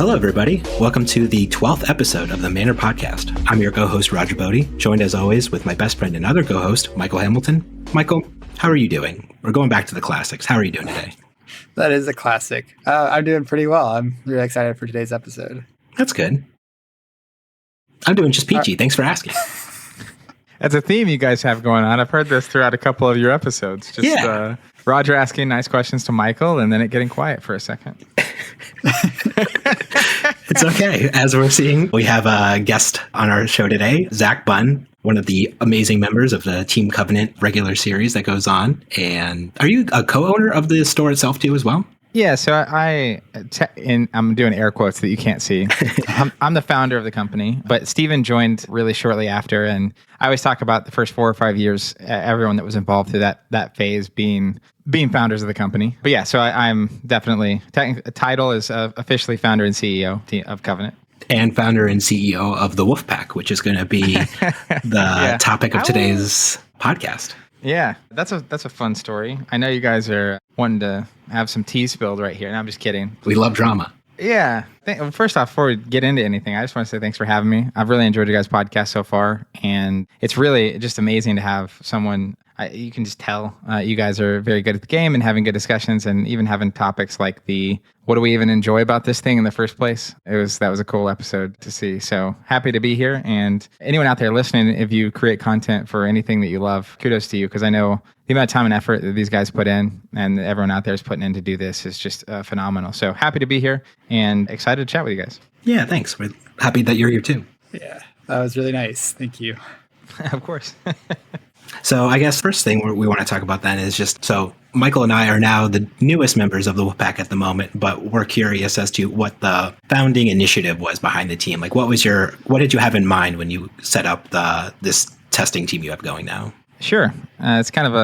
Hello, everybody. Welcome to the 12th episode of the Manor Podcast. I'm your co-host, Roger Bodee, joined as always with my best friend and other co-host, Michael Hamilton. Michael, how are you doing? We're going back to the classics. How are you doing today? That is a classic. I'm doing pretty well. I'm really excited for today's episode. That's good. I'm doing just peachy. Thanks for asking. That's a theme you guys have going on. I've heard this throughout a couple of your episodes. Roger asking nice questions to Michael and then it getting quiet for a second. It's okay. As we're seeing, we have a guest on our show today, Zach Bunn, one of the amazing members of the Team Covenant regular series that goes on. And are you a co-owner of the store itself too as well? Yeah, so I'm doing air quotes that you can't see. I'm the founder of the company, but Steven joined really shortly after. And I always talk about the first 4 or 5 years, everyone that was involved through that phase being founders of the company. But yeah, so I'm definitely, title is officially founder and CEO of Covenant. And founder and CEO of the Wolfpack, which is going to be the topic of today's podcast. Yeah, that's a fun story. I know you guys are wanting to have some tea spilled right here. And I'm just kidding. We love drama. Yeah. First off, before we get into anything, I just want to say thanks for having me. I've really enjoyed your guys' podcast so far. And it's really just amazing to have someone, you can just tell you guys are very good at the game and having good discussions and even having topics like what do we even enjoy about this thing in the first place? That was a cool episode to see. So happy to be here. And anyone out there listening, if you create content for anything that you love, kudos to you, because I know the amount of time and effort that these guys put in and everyone out there is putting in to do this is just phenomenal. So happy to be here and excited to chat with you guys. Yeah, thanks. We're happy that you're here too. Yeah, that was really nice. Thank you. Of course. So I guess first thing we want to talk about then is just, so Michael and I are now the newest members of the Wolfpack at the moment, but we're curious as to what the founding initiative was behind the team. Like what did you have in mind when you set up this testing team you have going now? Sure. It's kind of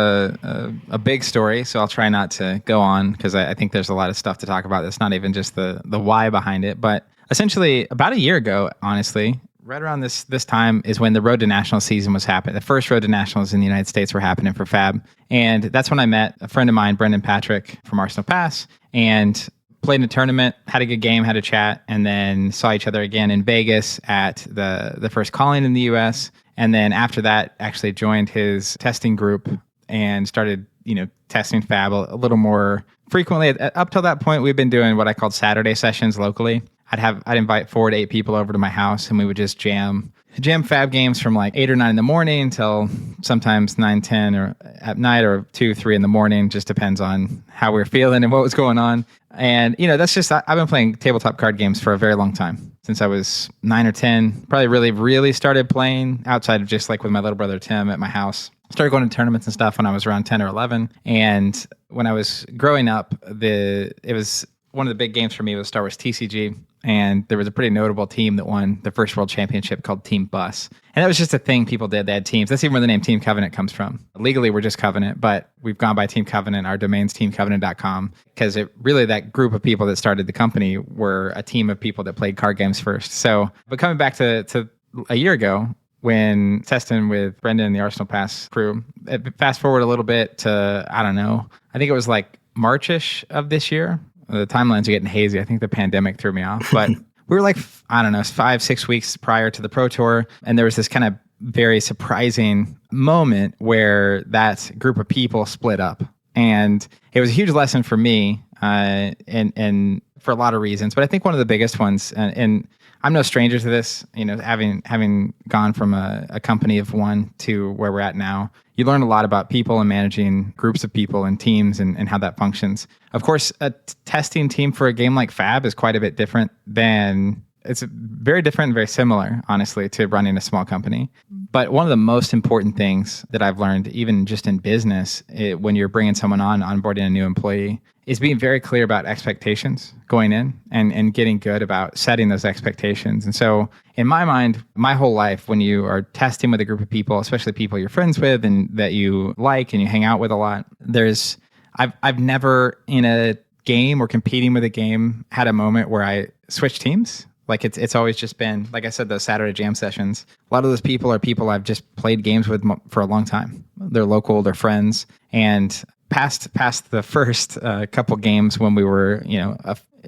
a big story, so I'll try not to go on because I think there's a lot of stuff to talk about. That's not even just the why behind it, but essentially about a year ago, honestly, right around this time is when the Road to Nationals season was happening. The first Road to Nationals in the United States were happening for Fab. And that's when I met a friend of mine, Brendan Patrick from Arsenal Pass, and played in a tournament, had a good game, had a chat, and then saw each other again in Vegas at the first calling in the US. And then after that, actually joined his testing group and started, testing Fab a little more frequently. Up till that point, we've been doing what I called Saturday sessions locally. I'd invite 4 to 8 people over to my house and we would just jam Fab games from like 8 or 9 in the morning until sometimes 9, 10 or at night or 2, 3 in the morning. Just depends on how we were feeling and what was going on. And, that's just, I've been playing tabletop card games for a very long time. Since I was 9 or 10, probably really, really started playing outside of just like with my little brother, Tim, at my house. Started going to tournaments and stuff when I was around 10 or 11. And when I was growing up, it was one of the big games for me was Star Wars TCG. And there was a pretty notable team that won the first world championship called Team Bus. And that was just a thing people did. They had teams. That's even where the name Team Covenant comes from. Legally, we're just Covenant, but we've gone by Team Covenant. Our domain's teamcovenant.com because that group of people that started the company were a team of people that played card games first. So, but coming back to a year ago, when testing with Brendan and the Arsenal Pass crew, fast forward a little bit to, I don't know, I think it was like March-ish of this year. The timelines are getting hazy. I think the pandemic threw me off. But we were like, I don't know, 5-6 weeks prior to the Pro Tour. And there was this kind of very surprising moment where that group of people split up. And it was a huge lesson for me and for a lot of reasons. But I think one of the biggest ones, and I'm no stranger to this, having gone from a company of one to where we're at now, you learn a lot about people and managing groups of people and teams and how that functions. Of course, a testing team for a game like Fab is quite a bit different it's very different and very similar, honestly, to running a small company. But one of the most important things that I've learned, even just in business, when you're bringing someone onboarding a new employee, is being very clear about expectations going in and getting good about setting those expectations. And so in my mind, my whole life, when you are testing with a group of people, especially people you're friends with and that you like and you hang out with a lot, I've never in a game or competing with a game had a moment where I switched teams. Like it's always just been, like I said, those Saturday jam sessions. A lot of those people are people I've just played games with for a long time. They're local, they're friends. And past the first couple games when we were,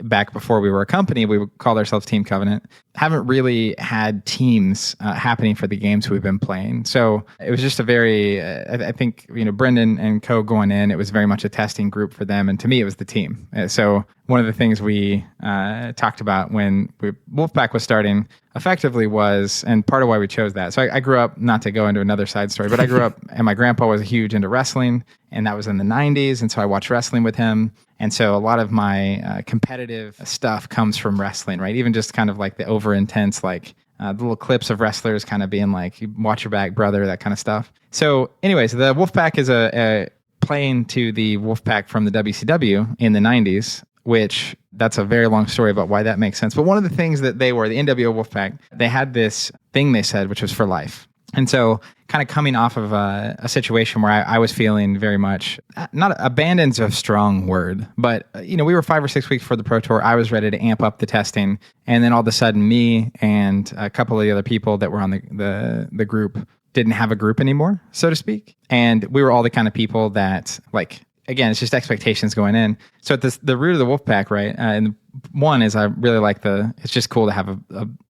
back before we were a company, we called ourselves Team Covenant, haven't really had teams happening for the games we've been playing. So it was just a very, I think, Brendan and co going in, it was very much a testing group for them. And to me, it was the team. So one of the things we talked about when Wolfpack was starting effectively was, and part of why we chose that. So I grew up, not to go into another side story, but I grew up and my grandpa was huge into wrestling, and that was in the 90s. And so I watched wrestling with him. And so a lot of my competitive stuff comes from wrestling, right? Even just kind of like the over intense, like the little clips of wrestlers kind of being like, "You watch your back, brother," that kind of stuff. So anyways, the Wolfpack is a playing to the Wolfpack from the WCW in the 90s, which that's a very long story about why that makes sense. But one of the things that they were, the NWO Wolfpack, they had this thing they said, which was for life. And so kind of coming off of a situation where I was feeling very much, not abandoned's a strong word, but we were 5 or 6 weeks before the Pro Tour. I was ready to amp up the testing. And then all of a sudden me and a couple of the other people that were on the group didn't have a group anymore, so to speak. And we were all the kind of people that, like, again, it's just expectations going in. So at the root of the Wolfpack, right? And one is I really like it's just cool to have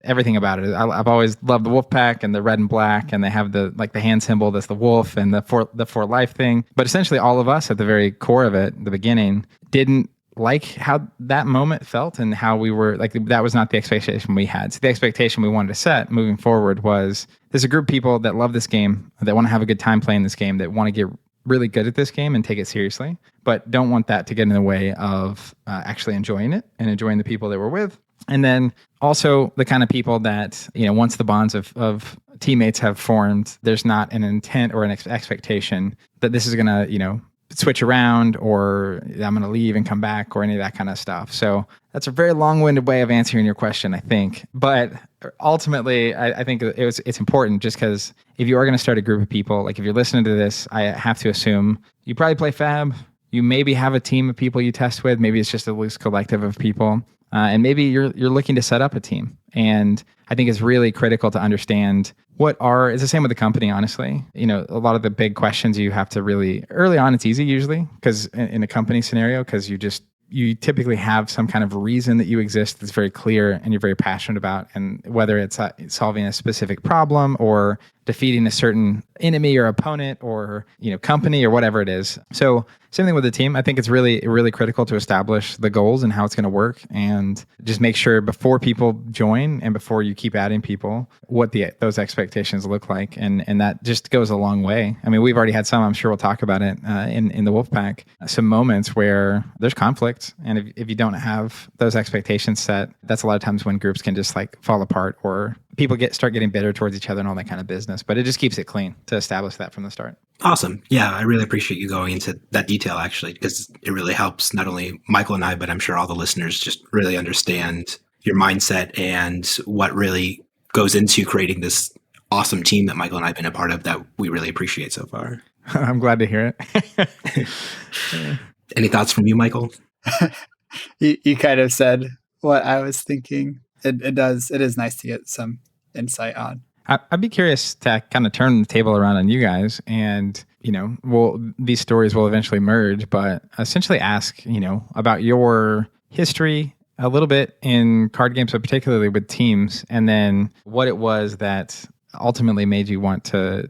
everything about it. I've always loved the Wolfpack and the red and black, and they have the hand symbol that's the wolf and the for life thing. But essentially all of us at the very core of it, the beginning, didn't like how that moment felt and how we were, like, that was not the expectation we had. So the expectation we wanted to set moving forward was there's a group of people that love this game, that want to have a good time playing this game, that want to get really good at this game and take it seriously, but don't want that to get in the way of actually enjoying it and enjoying the people that we're with. And then also the kind of people that, once the bonds of teammates have formed, there's not an intent or an expectation that this is going to, switch around, or I'm going to leave and come back, or any of that kind of stuff. So that's a very long-winded way of answering your question, I think. But ultimately, I think it's important, just because if you are going to start a group of people, like if you're listening to this, I have to assume you probably play Fab. You maybe have a team of people you test with. Maybe it's just a loose collective of people. And maybe you're looking to set up a team. And I think it's really critical to understand it's the same with the company, honestly. A lot of the big questions you have to really, early on, it's easy usually, because in a company scenario, because you typically have some kind of reason that you exist that's very clear and you're very passionate about. And whether it's solving a specific problem or defeating a certain enemy or opponent or, company or whatever it is. So same thing with the team. I think it's really, really critical to establish the goals and how it's going to work, and just make sure before people join and before you keep adding people, what those expectations look like. And that just goes a long way. I mean, we've already had some, I'm sure we'll talk about it in the Wolfpack, some moments where there's conflict. And if you don't have those expectations set, that's a lot of times when groups can just like fall apart, or people start getting bitter towards each other and all that kind of business. But it just keeps it clean to establish that from the start. Awesome. Yeah, I really appreciate you going into that detail, actually, because it really helps not only Michael and I, but I'm sure all the listeners just really understand your mindset and what really goes into creating this awesome team that Michael and I have been a part of that we really appreciate so far. I'm glad to hear it. Any thoughts from you, Michael? You kind of said what I was thinking. It is nice to get some insight on. I'd be curious to kind of turn the table around on you guys, and these stories will eventually merge, but essentially ask about your history a little bit in card games, but particularly with teams, and then what it was that ultimately made you want to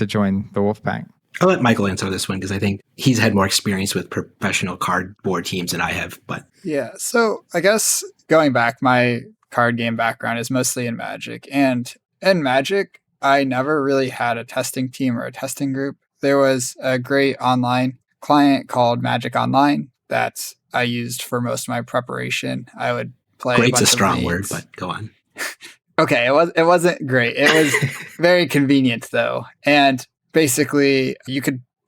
join the Wolfpack. I'll let Michael answer this one because I think he's had more experience with professional cardboard teams than I have. But yeah, so I guess going back, my card game background is mostly in Magic, and in Magic, I never really had a testing team or a testing group. There was a great online client called Magic Online that I used for most of my preparation. I would play. Great's a strong word, but go on. Okay, it wasn't great. It was very convenient though, and basically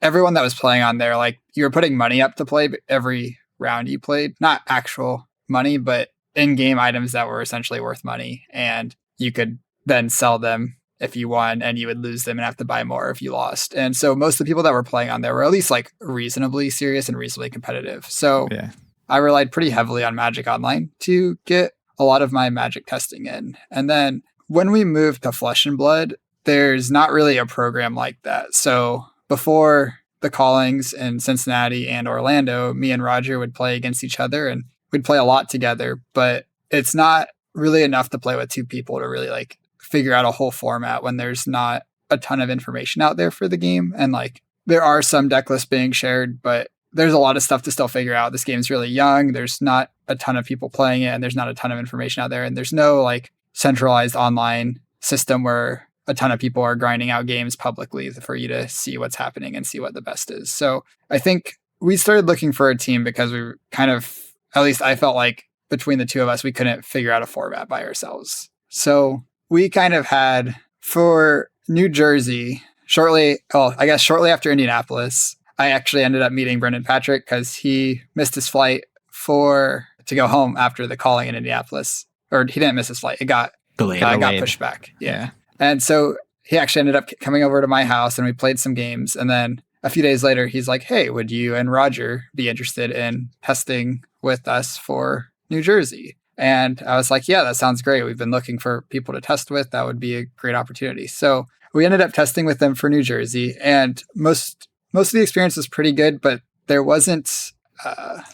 everyone that was playing on there, like, you were putting money up to play every round you played, not actual money, but in-game items that were essentially worth money, and you could then sell them if you won, and you would lose them and have to buy more if you lost. And so most of the people that were playing on there were at least like reasonably serious and reasonably competitive. So yeah. I relied pretty heavily on Magic Online to get a lot of my Magic testing in. And then when we moved to Flesh and Blood, there's not really a program like that. So before the callings in Cincinnati and Orlando, me and Roger would play against each other, and we'd play a lot together, but it's not really enough to play with two people to really like figure out a whole format when there's not a ton of information out there for the game. And like there are some deck lists being shared, but there's a lot of stuff to still figure out. This game's really young. There's not a ton of people playing it, and there's not a ton of information out there. And there's no like centralized online system where a ton of people are grinding out games publicly for you to see what's happening and see what the best is. So I think we started looking for a team because we were kind of, at least I felt like between the two of us, we couldn't figure out a format by ourselves. So we kind of had for New Jersey, shortly after Indianapolis, I actually ended up meeting Brendan Patrick because he missed his flight to go home after the calling in Indianapolis. Or he didn't miss his flight. It got delayed. Got pushed back. Yeah. And so he actually ended up coming over to my house and we played some games. And then a few days later, he's like, hey, would you and Roger be interested in testing with us for New Jersey? And I was like, yeah, that sounds great. We've been looking for people to test with. That would be a great opportunity. So we ended up testing with them for New Jersey. And most of the experience was pretty good, but there wasn't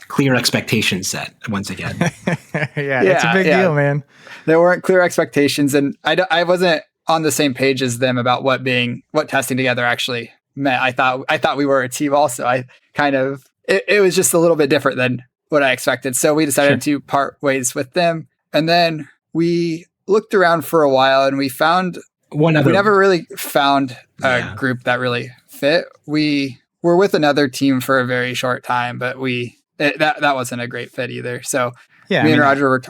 clear expectations set once again. yeah, it's a big deal, man. There weren't clear expectations, and I wasn't on the same page as them about what testing together actually meant. I thought we were a team also. It was just a little bit different than what I expected. So we decided to part ways with them, and then we looked around for a while, and we never really found a group that really fit. We were with another team for a very short time, but that wasn't a great fit either. So me and Roger were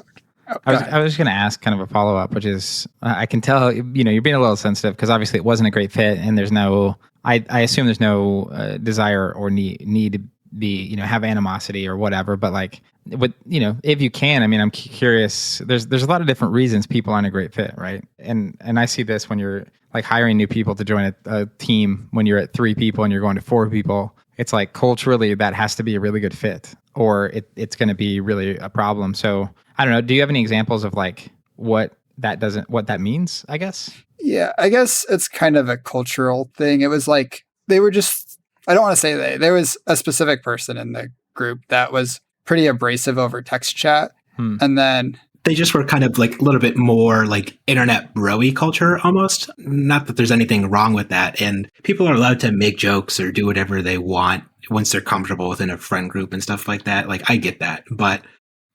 I was going to ask kind of a follow up, which is I can tell you're being a little sensitive because obviously it wasn't a great fit, and there's no I assume there's no desire or need to be have animosity or whatever. But like, if you can, I mean, I'm curious. There's a lot of different reasons people aren't a great fit, right? And I see this when you're like hiring new people to join a team. When you're at 3 people and you're going to 4 people, it's like culturally that has to be a really good fit, or it's going to be really a problem. So I don't know. Do you have any examples of like what that means, I guess? Yeah, I guess it's kind of a cultural thing. It was like they were just, I don't want to say there was a specific person in the group that was pretty abrasive over text chat. And then they just were kind of like a little bit more like internet bro-y culture almost. Not that there's anything wrong with that. And people are allowed to make jokes or do whatever they want once they're comfortable within a friend group and stuff like that. Like I get that, but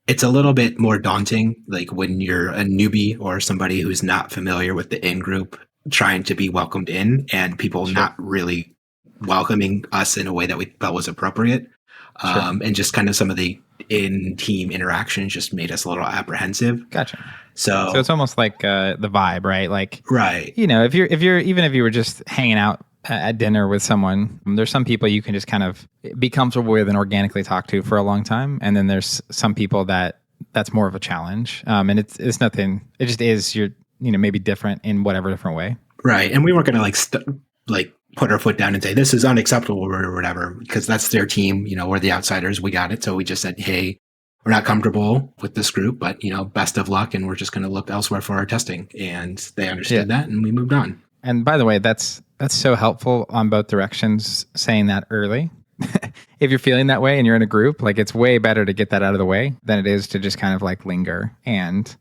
it's a little bit more daunting, like when you're a newbie or somebody who's not familiar with the in-group trying to be welcomed in and people not really welcoming us in a way that we felt was appropriate. And just kind of some of the in-team interactions just made us a little apprehensive. Gotcha. So it's almost like the vibe, right? Like, right. If you were just hanging out at dinner with someone, there's some people you can just kind of be comfortable with and organically talk to for a long time. And then there's some people that's more of a challenge. And it's nothing, it just is, you're, maybe different in whatever different way. Right. And we weren't going to put our foot down and say, this is unacceptable or whatever, because that's their team. We're the outsiders. We got it. So we just said, hey, we're not comfortable with this group, but best of luck. And we're just going to look elsewhere for our testing. And they understood that and we moved on. And by the way, that's so helpful on both directions, saying that early. If you're feeling that way and you're in a group, like it's way better to get that out of the way than it is to just kind of like linger and,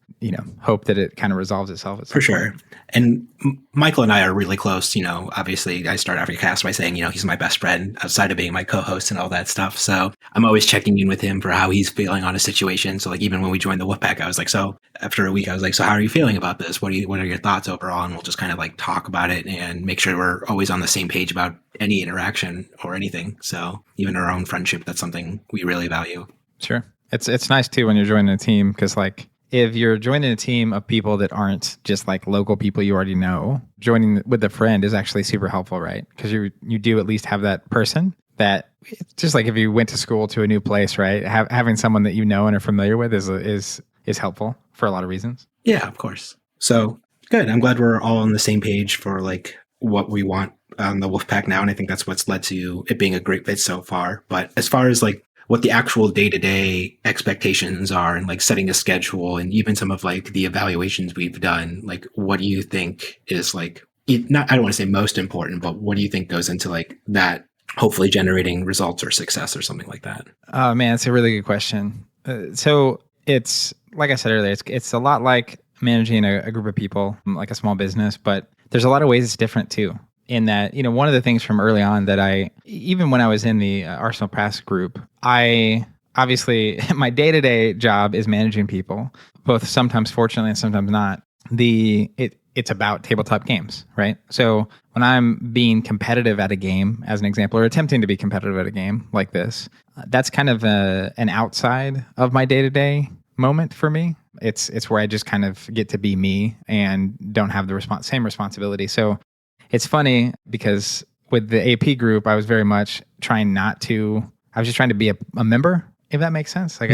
hope that it kind of resolves itself. For sure. And Michael and I are really close. Obviously I start every cast by saying, he's my best friend outside of being my co-host and all that stuff. So I'm always checking in with him for how he's feeling on a situation. So like even when we joined the Wolfpack, I was like, so after a week, I was like, so how are you feeling about this? What are your thoughts overall? And we'll just kind of like talk about it and make sure we're always on the same page about any interaction or anything. So even our own friendship, that's something we really value. Sure. It's nice too when you're joining a team, because like if you're joining a team of people that aren't just like local people you already know, joining with a friend is actually super helpful, right? Because you do at least have that person that, just like if you went to school to a new place, right? Having someone that you know and are familiar with is helpful for a lot of reasons. Yeah, of course. So good. I'm glad we're all on the same page for like what we want on the Wolfpack now. And I think that's what's led to it being a great fit so far. But as far as like what the actual day-to-day expectations are and like setting a schedule and even some of like the evaluations we've done, like what do you think is like, I don't want to say most important, but what do you think goes into like that hopefully generating results or success or something like that? Oh man, it's a really good question. So it's like I said earlier, it's a lot like managing a group of people, like a small business, but there's a lot of ways it's different too. In that, one of the things from early on that even when I was in the Arsenal Press group, I obviously my day-to-day job is managing people, both sometimes fortunately and sometimes not. It's about tabletop games, right? So when I'm being competitive at a game, as an example, or attempting to be competitive at a game like this, that's kind of an outside of my day-to-day moment for me. It's where I just kind of get to be me and don't have the same responsibility. So it's funny because with the AP group, I was very much trying not to. I was just trying to be a member, if that makes sense. Like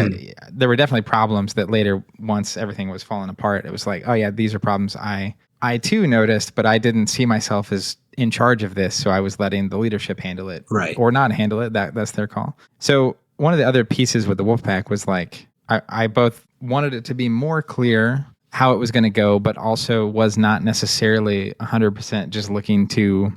there were definitely problems that later, once everything was falling apart, it was like, oh yeah, these are problems I too noticed, but I didn't see myself as in charge of this, so I was letting the leadership handle it, right, or not handle it. That's their call. So one of the other pieces with the Wolfpack was like I both wanted it to be more clear how it was going to go, but also was not necessarily 100% just looking to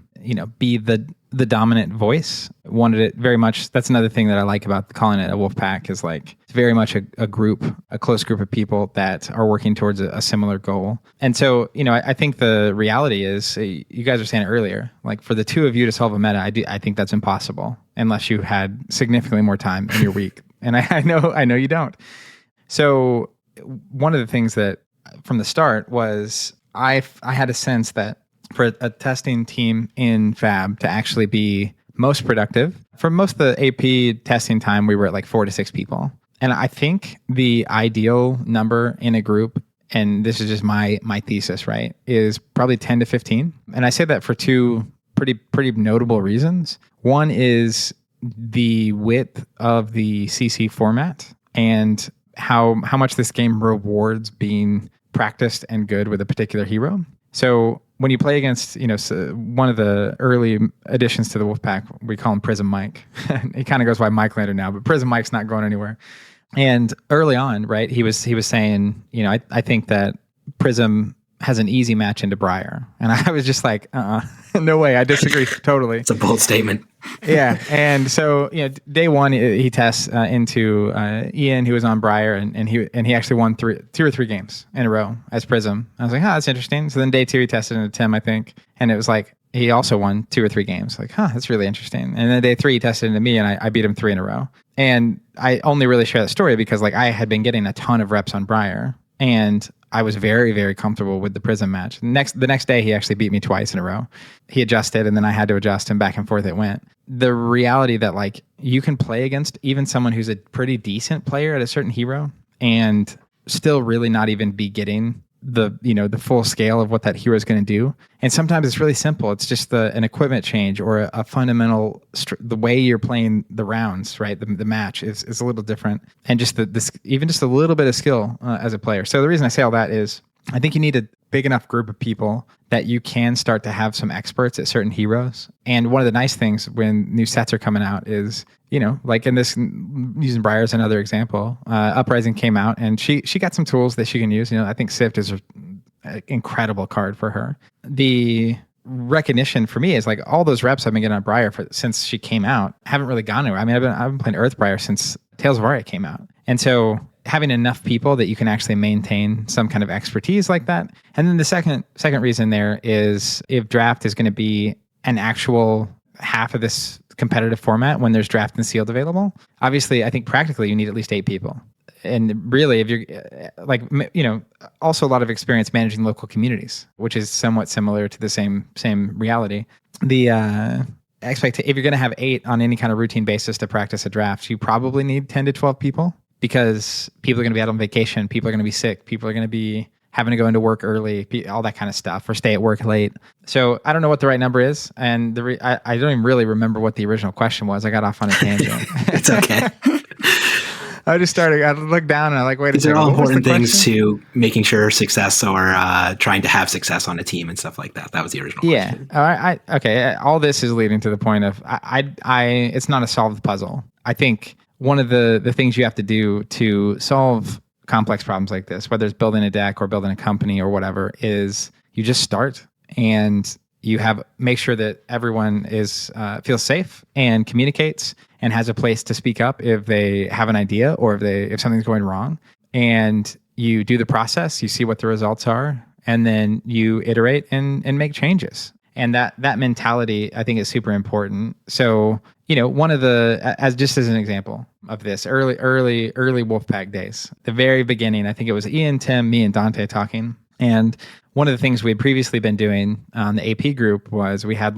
be the dominant voice. Wanted it very much. That's another thing that I like about calling it a wolf pack, is like it's very much a group, a close group of people that are working towards a similar goal. And so I think the reality is, you guys were saying it earlier, like for the two of you to solve a meta, I think that's impossible unless you had significantly more time in your week. And I know you don't. So one of the things that from the start was I had a sense that for a testing team in Fab to actually be most productive, for most of the AP testing time, we were at like 4 to 6 people. And I think the ideal number in a group, and this is just my thesis, right, is probably 10 to 15. And I say that for two pretty notable reasons. One is the width of the CC format and how much this game rewards being practiced and good with a particular hero. So when you play against, one of the early additions to the Wolfpack, we call him Prism Mike. He kind of goes by Mike Lander now, but Prism Mike's not going anywhere. And early on, right, he was saying, I think that Prism has an easy match into Briar. And I was just like, no way, I disagree totally. It's a bold statement. Yeah. And so, day one, he tests into Ian, who was on Briar, and he actually won 2 or 3 games in a row as Prism. I was like, that's interesting. So then day 2, he tested into Tim, I think. And it was like, he also won 2 or 3 games. Like, that's really interesting. And then day 3, he tested into me, and I beat him 3 in a row. And I only really share that story because like I had been getting a ton of reps on Briar, and I was very, very comfortable with the Prism match. The next day, he actually beat me twice in a row. He adjusted, and then I had to adjust, and back and forth it went. The reality that like you can play against even someone who's a pretty decent player at a certain hero and still really not even be getting the full scale of what that hero is going to do. And sometimes it's really simple. It's just an equipment change or a fundamental the way you're playing the rounds, right? The match is a little different, and just even just a little bit of skill as a player. So the reason I say all that is I think you need a big enough group of people that you can start to have some experts at certain heroes. And one of the nice things when new sets are coming out is, like in this, using Briar as another example, Uprising came out and she got some tools that she can use. I think Sift is an incredible card for her. The recognition for me is like all those reps I've been getting on Briar since she came out haven't really gone anywhere. I mean, I've been playing Earth Briar since Tales of Aria came out. And so having enough people that you can actually maintain some kind of expertise like that. And then the second reason there is if draft is going to be an actual half of this competitive format when there's draft and sealed available, obviously I think practically you need at least 8 people. And really, if you're also a lot of experience managing local communities, which is somewhat similar to the same reality. The if you're going to have 8 on any kind of routine basis to practice a draft, you probably need 10 to 12 people, because people are going to be out on vacation, people are going to be sick, people are going to be having to go into work early, all that kind of stuff, or stay at work late. So I don't know what the right number is, and I don't even really remember what the original question was. I got off on a tangent. It's okay. I looked down and I like, wait a These second. are all what was the important things question? to making sure success or trying to have success on a team and stuff like that. That was the original question. Okay. All this is leading to the point of it's not a solved puzzle. I think one of the things you have to do to solve complex problems like this, whether it's building a deck or building a company or whatever, is you just start and you make sure that everyone feels safe and communicates, and has a place to speak up if they have an idea or if something's going wrong. And you do the process, you see what the results are, and then you iterate and make changes. And that mentality, I think, is super important. So, one of just as an example of this, early Wolfpack days, the very beginning, I think it was Ian, Tim, me, and Dante talking. And one of the things we had previously been doing on the AP group was we had a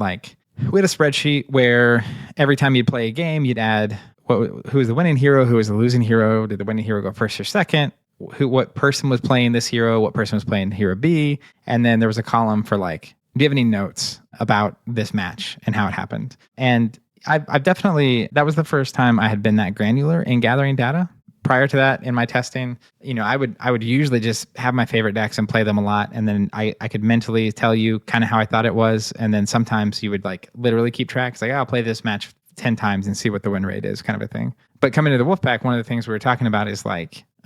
spreadsheet where every time you'd play a game, you'd add who was the winning hero, who was the losing hero, did the winning hero go first or second, what person was playing this hero, what person was playing hero B, and then there was a column for do you have any notes about this match and how it happened? And I've definitely, that was the first time I had been that granular in gathering data. Prior to that, in my testing, I would usually just have my favorite decks and play them a lot, and then I could mentally tell you kind of how I thought it was, and then sometimes you would literally keep track. It's I'll play this match 10 times and see what the win rate is, kind of a thing. But coming to the Wolfpack, one of the things we were talking about is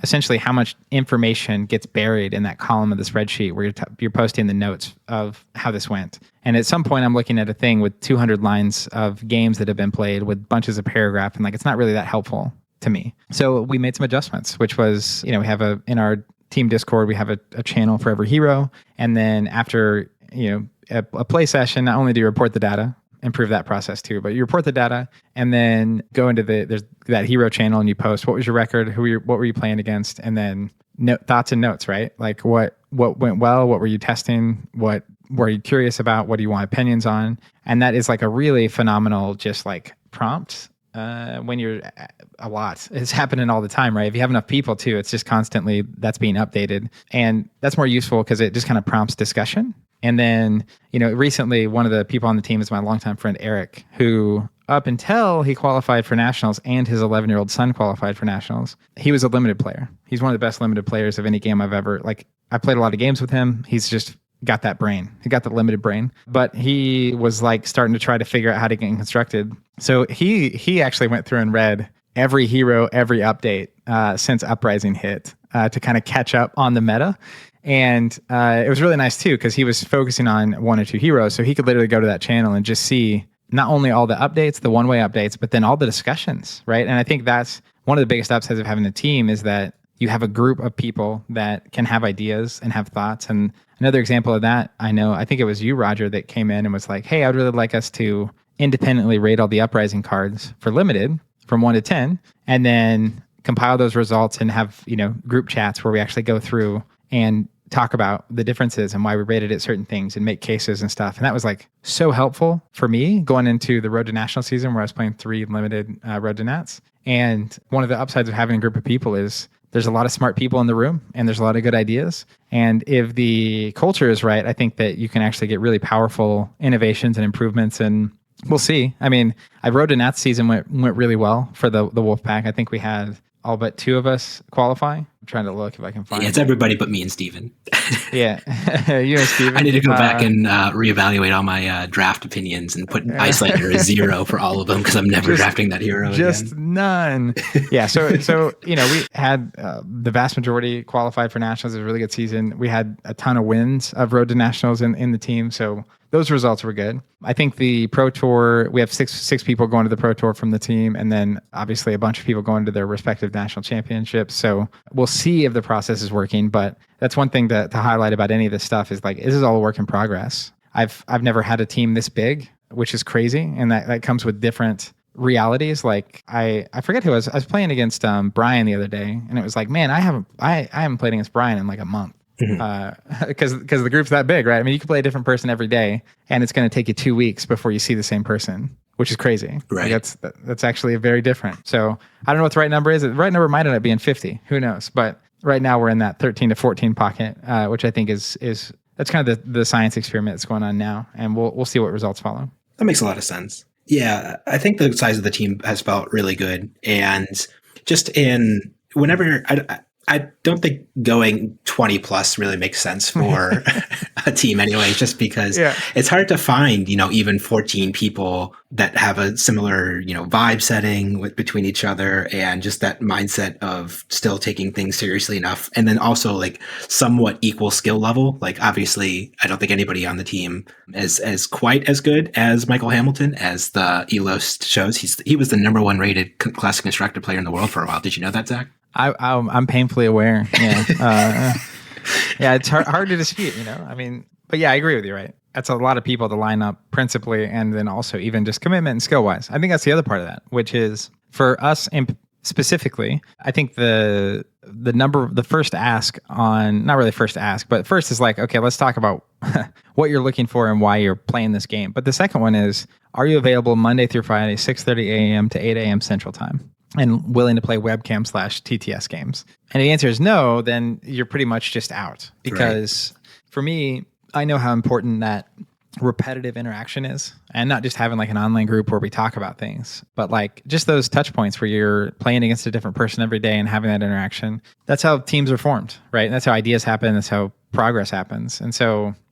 essentially how much information gets buried in that column of the spreadsheet where you're posting the notes of how this went. And at some point, I'm looking at a thing with 200 lines of games that have been played with bunches of paragraph, and it's not really that helpful to me. So we made some adjustments, which was, we have in our team Discord, we have a channel for every hero. And then after, a play session, not only do you report the data, improve that process too, but you report the data and then go into there's that hero channel and you post, what was your record? What were you playing against? And then thoughts and notes, right? What went well? What were you testing? What were you curious about? What do you want opinions on? And that is a really phenomenal, just prompt. When you're a lot, it's happening all the time, right? If you have enough people too, it's just constantly that's being updated, and that's more useful because it just kind of prompts discussion. And then, recently one of the people on the team is my longtime friend, Eric, who up until he qualified for nationals and his 11-year-old son qualified for nationals, he was a limited player. He's one of the best limited players of any game I've ever, I played a lot of games with him. He's just got that brain. He got the limited brain, but he was starting to try to figure out how to get constructed. So he actually went through and read every hero, every update since Uprising hit to kind of catch up on the meta. And it was really nice too, because he was focusing on one or two heroes. So he could literally go to that channel and just see not only all the updates, the one-way updates, but then all the discussions, right? And I think that's one of the biggest upsides of having a team is that you have a group of people that can have ideas and have thoughts. And another example of that, I think it was you, Roger, that came in and was like, hey, I'd really like us to independently rate all the Uprising cards for limited from 1 to 10, and then compile those results and have, group chats where we actually go through and talk about the differences and why we rated it certain things and make cases and stuff. And that was so helpful for me going into the Road to National season where I was playing 3 limited Road to Nats. And one of the upsides of having a group of people is there's a lot of smart people in the room and there's a lot of good ideas. And if the culture is right, I think that you can actually get really powerful innovations and improvements. And we'll see. I Road to Nats season went really well for the Wolfpack. I think we had all but 2 of us qualify. I'm trying to look if I can find it's everybody but me and Steven. Yeah. You and Steven. I need to go back and reevaluate all my draft opinions and put Icelander as 0 for all of them because I'm never drafting that hero just again. None. Yeah. So we had the vast majority qualified for nationals. It was a really good season. We had a ton of wins of Road to Nationals in the team. So those results were good. I think the Pro Tour, we have six people going to the Pro Tour from the team, and then obviously a bunch of people going to their respective national championships. So we'll see if the process is working, but that's one thing to highlight about any of this stuff is this is all a work in progress. I've never had a team this big, which is crazy, and that comes with different realities. I forget who I was playing against Brian the other day, and it was man, I haven't played against Brian in a month. Because the group's that big, right? You can play a different person every day, and it's going to take you 2 weeks before you see the same person, which is crazy. Right. That's actually very different. So I don't know what the right number is. The right number might end up being 50. Who knows? But right now we're in that 13 to 14 pocket, which I think is that's kind of the science experiment that's going on now, and we'll see what results follow. That makes a lot of sense. Yeah, I think the size of the team has felt really good, and just whenever I don't think going 20 plus really makes sense for a team anyway, just because it's hard to find, even 14 people that have a similar, vibe setting between each other, and just that mindset of still taking things seriously enough. And then also like somewhat equal skill level. Like obviously I don't think anybody on the team is as quite as good as Michael Hamilton, as the ELOS shows. He was the number one rated classic constructor player in the world for a while. Did you know that, Zach? I'm painfully aware. Yeah. Yeah, it's hard to dispute, I mean, but yeah, I agree with you, right? That's a lot of people to line up principally, and then also even just commitment and skill wise. I think that's the other part of that, which is for us specifically, I think the first ask on, not really first ask, but first is like, okay, let's talk about what you're looking for and why you're playing this game. But the second one is, are you available Monday through Friday, 6:30 a.m. to 8 a.m. Central Time? And willing to play webcam/TTS games? And if the answer is no, then you're pretty much just out. Because for me, I know how important that repetitive interaction is. And not just having like an online group where we talk about things, but like just those touch points where you're playing against a different person every day and having that interaction. That's how teams are formed, right? And that's how ideas happen. That's how progress happens. And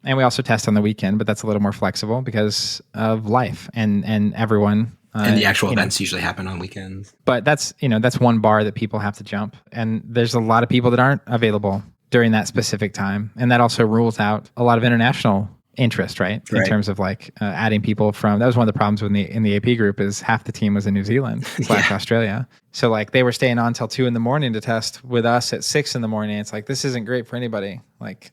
we also test on the weekend, but that's a little more flexible because of life and everyone. And the actual events usually happen on weekends. But that's one bar that people have to jump. And there's a lot of people that aren't available during that specific time. And that also rules out a lot of international interest, right? In terms of like adding people from, that was one of the problems in the AP group, is half the team was in New Zealand / Australia. So like they were staying on till 2 a.m. to test with us at 6 a.m. It's like, this isn't great for anybody. Like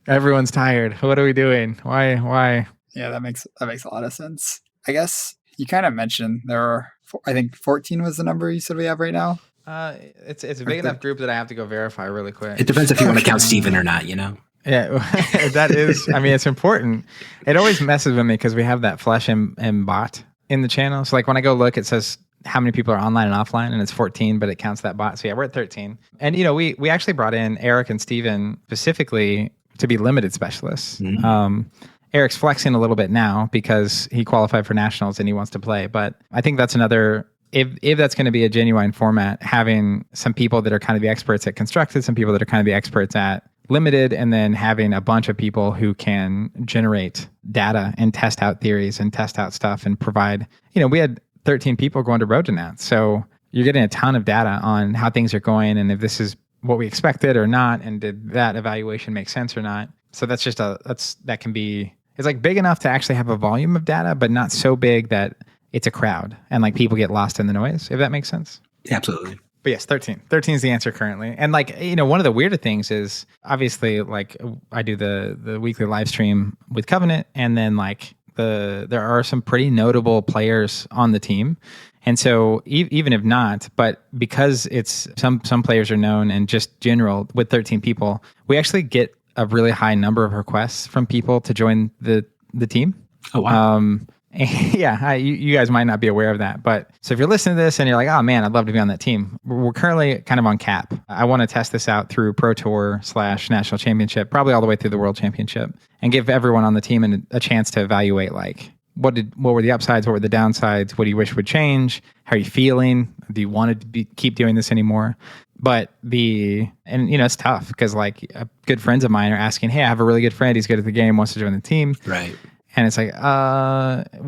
everyone's tired. What are we doing? Why? Yeah, that makes a lot of sense. I guess you kind of mentioned there are, I think 14 was the number you said we have right now. It's a big enough group that I have to go verify really quick. It depends if you want to count Steven or not, Yeah, that is, I mean, it's important. It always messes with me because we have that flesh and bot in the channel. So like when I go look, it says how many people are online and offline, and it's 14, but it counts that bot. So yeah, we're at 13. And we actually brought in Eric and Steven specifically to be limited specialists. Mm-hmm. Eric's flexing a little bit now because he qualified for nationals and he wants to play. But I think that's another, if that's going to be a genuine format, having some people that are kind of the experts at constructed, some people that are kind of the experts at limited, and then having a bunch of people who can generate data and test out theories and test out stuff and provide, we had 13 people going to road to Nats. So you're getting a ton of data on how things are going and if this is what we expected or not, and did that evaluation make sense or not. So that's just that can be, it's like big enough to actually have a volume of data, but not so big that it's a crowd and like people get lost in the noise, if that makes sense. Absolutely. But yes, 13. 13 is the answer currently. And like, one of the weirder things is obviously like I do the weekly live stream with Covenant, and then like there are some pretty notable players on the team. And so even if not, but because it's some players are known and just general with 13 people, we actually get a really high number of requests from people to join the team. Oh, wow. Yeah, you guys might not be aware of that. But so if you're listening to this and you're like, oh man, I'd love to be on that team. We're currently kind of on cap. I want to test this out through Pro Tour / National Championship, probably all the way through the World Championship, and give everyone on the team a chance to evaluate like, what were the upsides? What were the downsides? What do you wish would change? How are you feeling? Do you want to keep doing this anymore? But it's tough because like good friends of mine are asking, hey, I have a really good friend. He's good at the game, wants to join the team. Right. And it's like,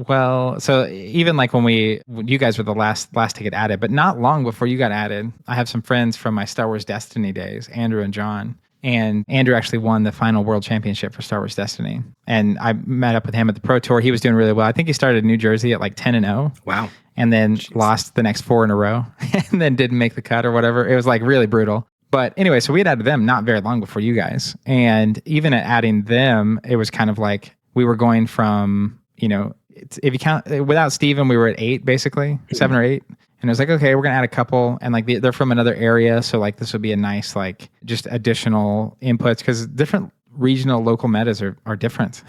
well, so even like when you guys were the last to get added, but not long before you got added, I have some friends from my Star Wars Destiny days, Andrew and John. And Andrew actually won the final world championship for Star Wars Destiny. And I met up with him at the Pro Tour. He was doing really well. I think he started in New Jersey at like 10-0. Wow. And then lost the next 4 in a row and then didn't make the cut or whatever. It was like really brutal. But anyway, so we had added them not very long before you guys. And even at adding them, it was kind of like we were going from, if you count without Steven, we were at 8, basically 7 or 8. And it was like, okay, we're going to add a couple, and like they're from another area. So like this would be a nice, like just additional inputs, because different regional local metas are different.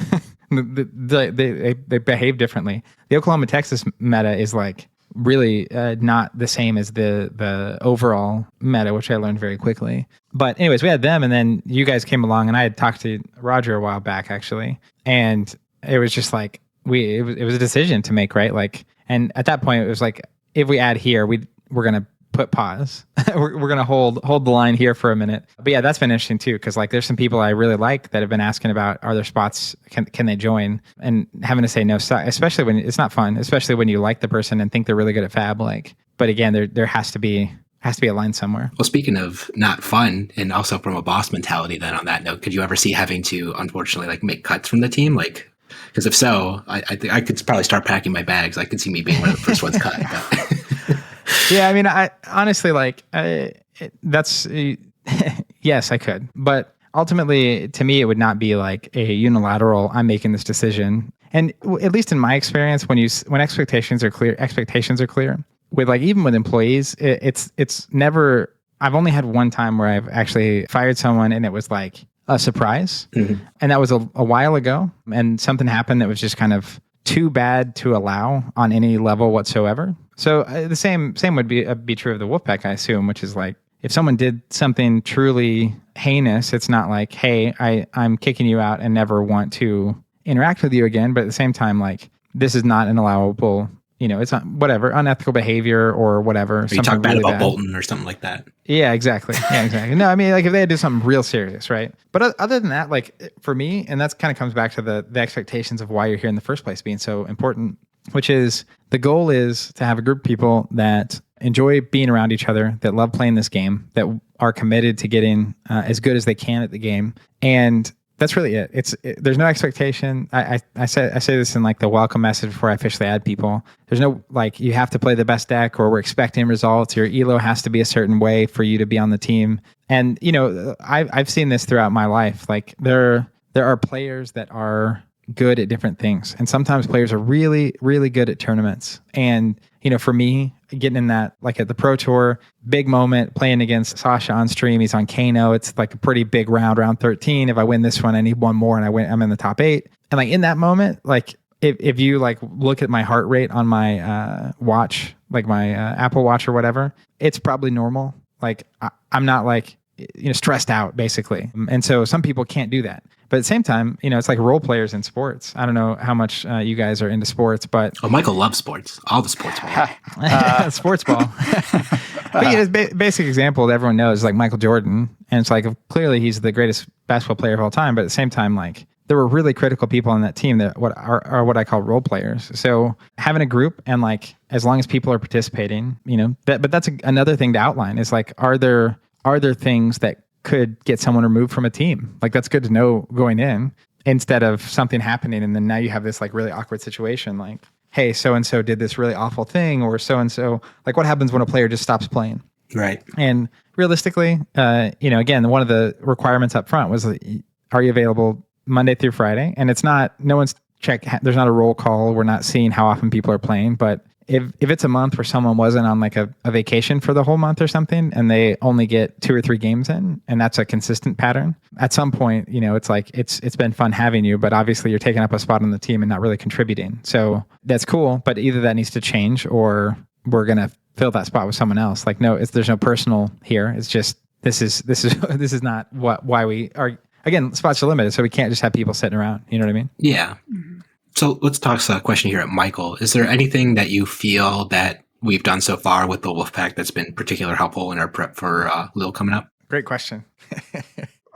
They behave differently. The Oklahoma, Texas meta is like really not the same as the overall meta, which I learned very quickly. But anyways, we had them, and then you guys came along, and I had talked to Roger a while back actually. And it was just like, it was a decision to make, right? Like, and at that point it was like, if we add here, we're going to put pause. we're gonna hold the line here for a minute. But yeah, that's been interesting too, because like there's some people I really like that have been asking about, are there spots, can they join, and having to say no, especially when it's not fun, especially when you like the person and think they're really good at Fab. Like, but again, there has to be a line somewhere. Well, speaking of not fun, and also from a boss mentality, then on that note, could you ever see having to unfortunately like make cuts from the team, like? Because if so, I think I could probably start packing my bags. I could see me being one of the first ones cut. But. Yeah, I mean, I honestly that's yes, I could, but ultimately, to me, it would not be like a unilateral. I'm making this decision, and at least in my experience, when expectations are clear, with like even with employees, it's never. I've only had one time where I've actually fired someone, and it was like a surprise. Mm-hmm. And that was a while ago, and something happened that was just kind of too bad to allow on any level whatsoever. So the same would be true of the Wolfpack, I assume, which is like, if someone did something truly heinous, it's not like, hey, I'm kicking you out and never want to interact with you again. But at the same time, like, this is not an allowable, it's not whatever, unethical behavior or whatever. Or you talk bad about Bolton or something like that. Yeah, exactly. No, I mean, like if they had to do something real serious, right? But other than that, like for me, and that's kind of comes back to the expectations of why you're here in the first place being so important, which is the goal is to have a group of people that enjoy being around each other, that love playing this game, that are committed to getting as good as they can at the game. And that's really it. There's no expectation. I say this in like the welcome message before I officially add people. There's no like you have to play the best deck, or we're expecting results. Your elo has to be a certain way for you to be on the team. And I've seen this throughout my life. Like there are players that are good at different things, and sometimes players are really, really good at tournaments. And for me, getting in that, like at the Pro Tour, big moment, playing against Sasha on stream. He's on Kano. It's like a pretty big round 13. If I win this one, I need one more, and I'm in the top 8. And like in that moment, like if you like look at my heart rate on my watch, like my Apple Watch or whatever, it's probably normal. Like I'm not like stressed out basically. And so some people can't do that. But at the same time, it's like role players in sports. I don't know how much you guys are into sports, but... Oh, Michael loves sports. All the sports ball. Sports ball. But basic example that everyone knows is like Michael Jordan. And it's like, clearly he's the greatest basketball player of all time. But at the same time, like there were really critical people on that team that are what I call role players. So having a group, and like, as long as people are participating, but that's another thing to outline is like, are there things that could get someone removed from a team? Like that's good to know going in, instead of something happening and then now you have this like really awkward situation, like, hey, so-and-so did this really awful thing, or so-and-so, like what happens when a player just stops playing? Right. And realistically, again, one of the requirements up front was, are you available Monday through Friday? And it's not, no one's there's not a roll call. We're not seeing how often people are playing, but if it's a month where someone wasn't on like a vacation for the whole month or something, and they only get 2 or 3 games in, and that's a consistent pattern, at some point, it's like, it's been fun having you, but obviously you're taking up a spot on the team and not really contributing. So that's cool, but either that needs to change, or we're going to fill that spot with someone else. Like, no, there's no personal here. It's just, this is not why we are, again, spots are limited. So we can't just have people sitting around. You know what I mean? Yeah. So let's toss a question here at Michael. Is there anything that you feel that we've done so far with the Wolfpack that's been particularly helpful in our prep for Lille coming up? Great question.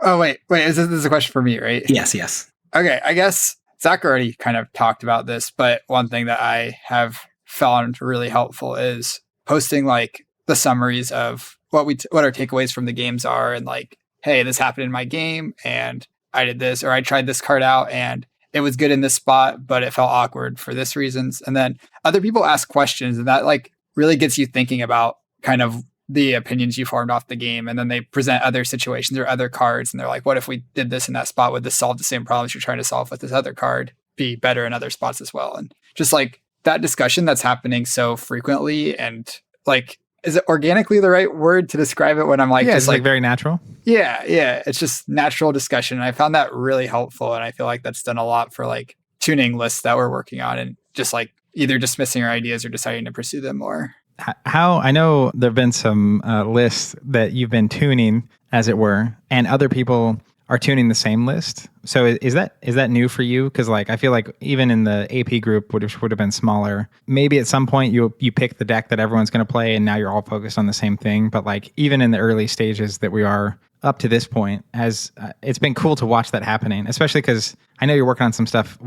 Oh, wait. This is a question for me, right? Yes. Okay. I guess Zach already kind of talked about this, but one thing that I have found really helpful is posting like the summaries of what our takeaways from the games are, and like, hey, this happened in my game and I did this, or I tried this card out and it was good in this spot, but it felt awkward for this reasons. And then other people ask questions, and that like really gets you thinking about kind of the opinions you formed off the game. And then they present other situations or other cards, and they're like, what if we did this in that spot? Would this solve the same problems you're trying to solve with this other card? Be better in other spots as well. And just like that discussion that's happening so frequently, and like, is it organically the right word to describe it when I'm like, yeah, just it's like very natural. Yeah. It's just natural discussion. And I found that really helpful. And I feel like that's done a lot for like tuning lists that we're working on, and just like either dismissing our ideas or deciding to pursue them more. How I know there've been some lists that you've been tuning, as it were, and other people are tuning the same list. So is that new for you? Because like I feel like even in the AP group, which would have been smaller, maybe at some point you pick the deck that everyone's going to play, and now you're all focused on the same thing. But like even in the early stages that we are up to this point, it's been cool to watch that happening, especially because I know you're working on some stuff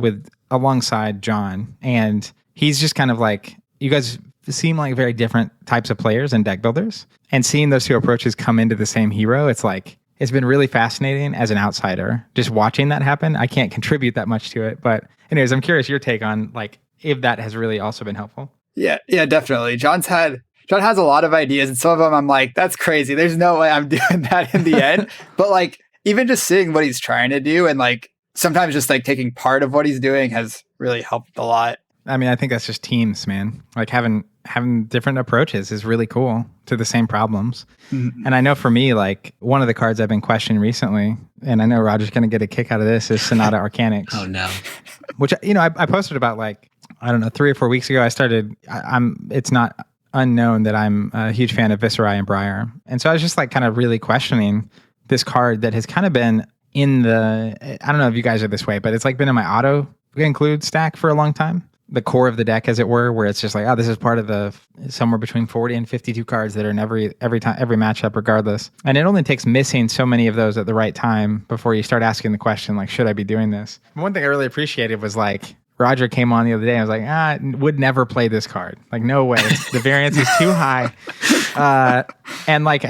alongside John, and he's just kind of like, you guys seem like very different types of players and deck builders, and seeing those two approaches come into the same hero, it's been really fascinating as an outsider just watching that happen. I can't contribute that much to it, but anyways, I'm curious your take on like if that has really also been helpful. Yeah, definitely. John has a lot of ideas, and some of them I'm like, that's crazy. There's no way I'm doing that in the end. But like even just seeing what he's trying to do, and like sometimes just like taking part of what he's doing has really helped a lot. I mean, I think that's just teams, man. Like having different approaches is really cool to the same problems. Mm-hmm. And I know for me, like one of the cards I've been questioning recently, and I know Roger's going to get a kick out of this, is Sonata Arcanix. Oh no. Which, I posted about like, I don't know, 3 or 4 weeks ago. It's not unknown that I'm a huge fan of Viserai and Briar. And so I was just like kind of really questioning this card that has kind of been in I don't know if you guys are this way, but it's like been in my auto include stack for a long time. The core of the deck, as it were, where it's just like, oh, this is part of the somewhere between 40 and 52 cards that are in every matchup, regardless. And it only takes missing so many of those at the right time before you start asking the question, like, should I be doing this? One thing I really appreciated was like, Roger came on the other day and was like, would never play this card. Like, no way. The variance is too high. And like,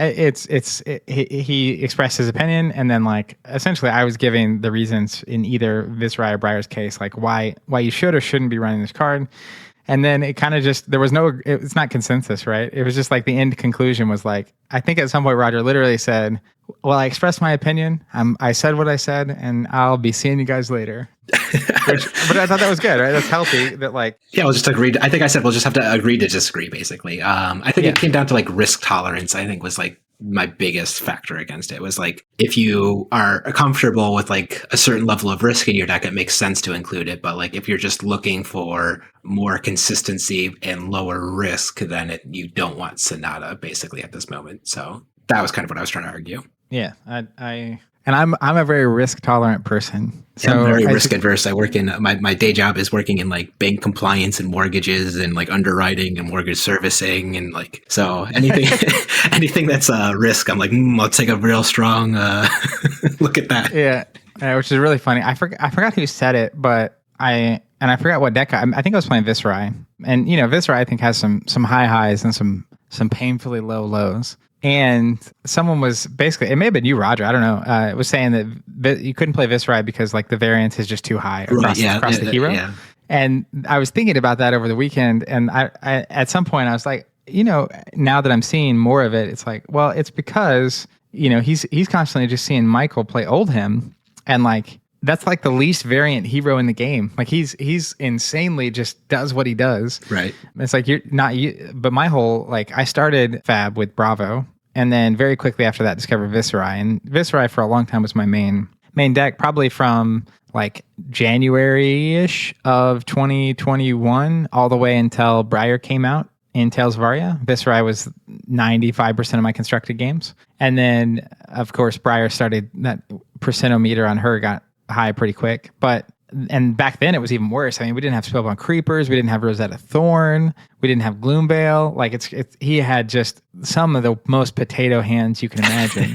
he expressed his opinion. And then like, essentially I was giving the reasons in either Viserai or Briar's case, like why you should or shouldn't be running this card. And then it kind of just, it's not consensus, right? It was just like the end conclusion was like, I think at some point Roger literally said, well, I expressed my opinion. I said what I said, and I'll be seeing you guys later. But I thought that was good, right? That's healthy. That like, yeah, we'll just agree. I think I said we'll just have to agree to disagree, basically. I think it came down to like risk tolerance. I think was like my biggest factor against it. It was like if you are comfortable with like a certain level of risk in your deck, it makes sense to include it. But like if you're just looking for more consistency and lower risk, then you don't want Sonata basically at this moment. So that was kind of what I was trying to argue. Yeah, I'm a very risk tolerant person. So I'm very risk adverse. I work in my day job is working in like bank compliance and mortgages and like underwriting and mortgage servicing and like so anything that's a risk, I'm like let's take a real strong look at that. Yeah, which is really funny. I forgot who said it, but I forgot what deck. I think I was playing Viserai, and Viserai I think has some high highs and some painfully low lows. And someone was basically, it may have been you, Roger, I don't know, it was saying that you couldn't play Viserai because like the variance is just too high across the hero. Yeah. And I was thinking about that over the weekend, and I at some point I was like, now that I'm seeing more of it, it's like, well, it's because, he's constantly just seeing Michael play Oldhim, and like, that's like the least variant hero in the game. Like he's insanely just does what he does. Right. It's like but my whole, like I started Fab with Bravo, and then very quickly after that discovered Viserai. And Viserai for a long time was my main deck, probably from like January-ish of 2021 all the way until Briar came out in Tales of Aria. Viserai was 95% of my constructed games. And then of course Briar started, that percentometer on her got high pretty quick, and back then it was even worse. I mean, we didn't have Spellbound Creepers, we didn't have Rosetta Thorn, we didn't have Gloomveil. Like he had just some of the most potato hands you can imagine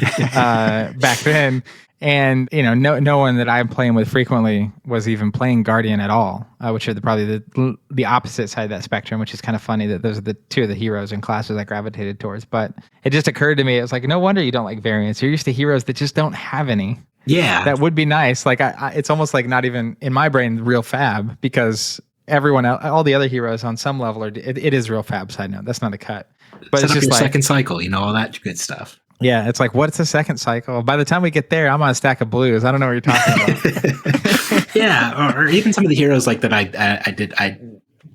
back then. And no one that I'm playing with frequently was even playing Guardian at all, which are probably the opposite side of that spectrum. Which is kind of funny that those are the two of the heroes and classes I gravitated towards. But it just occurred to me, it was like, no wonder you don't like variants. You're used to heroes that just don't have any. Yeah, that would be nice. Like it's almost like not even in my brain real Fab, because everyone else, all the other heroes on some level it is real Fab. Side note, that's not a cut. But it's just like second cycle, all that good stuff. Yeah, it's like, what's a second cycle? By the time we get there, I'm on a stack of blues. I don't know what you're talking about. Yeah, or even some of the heroes like that I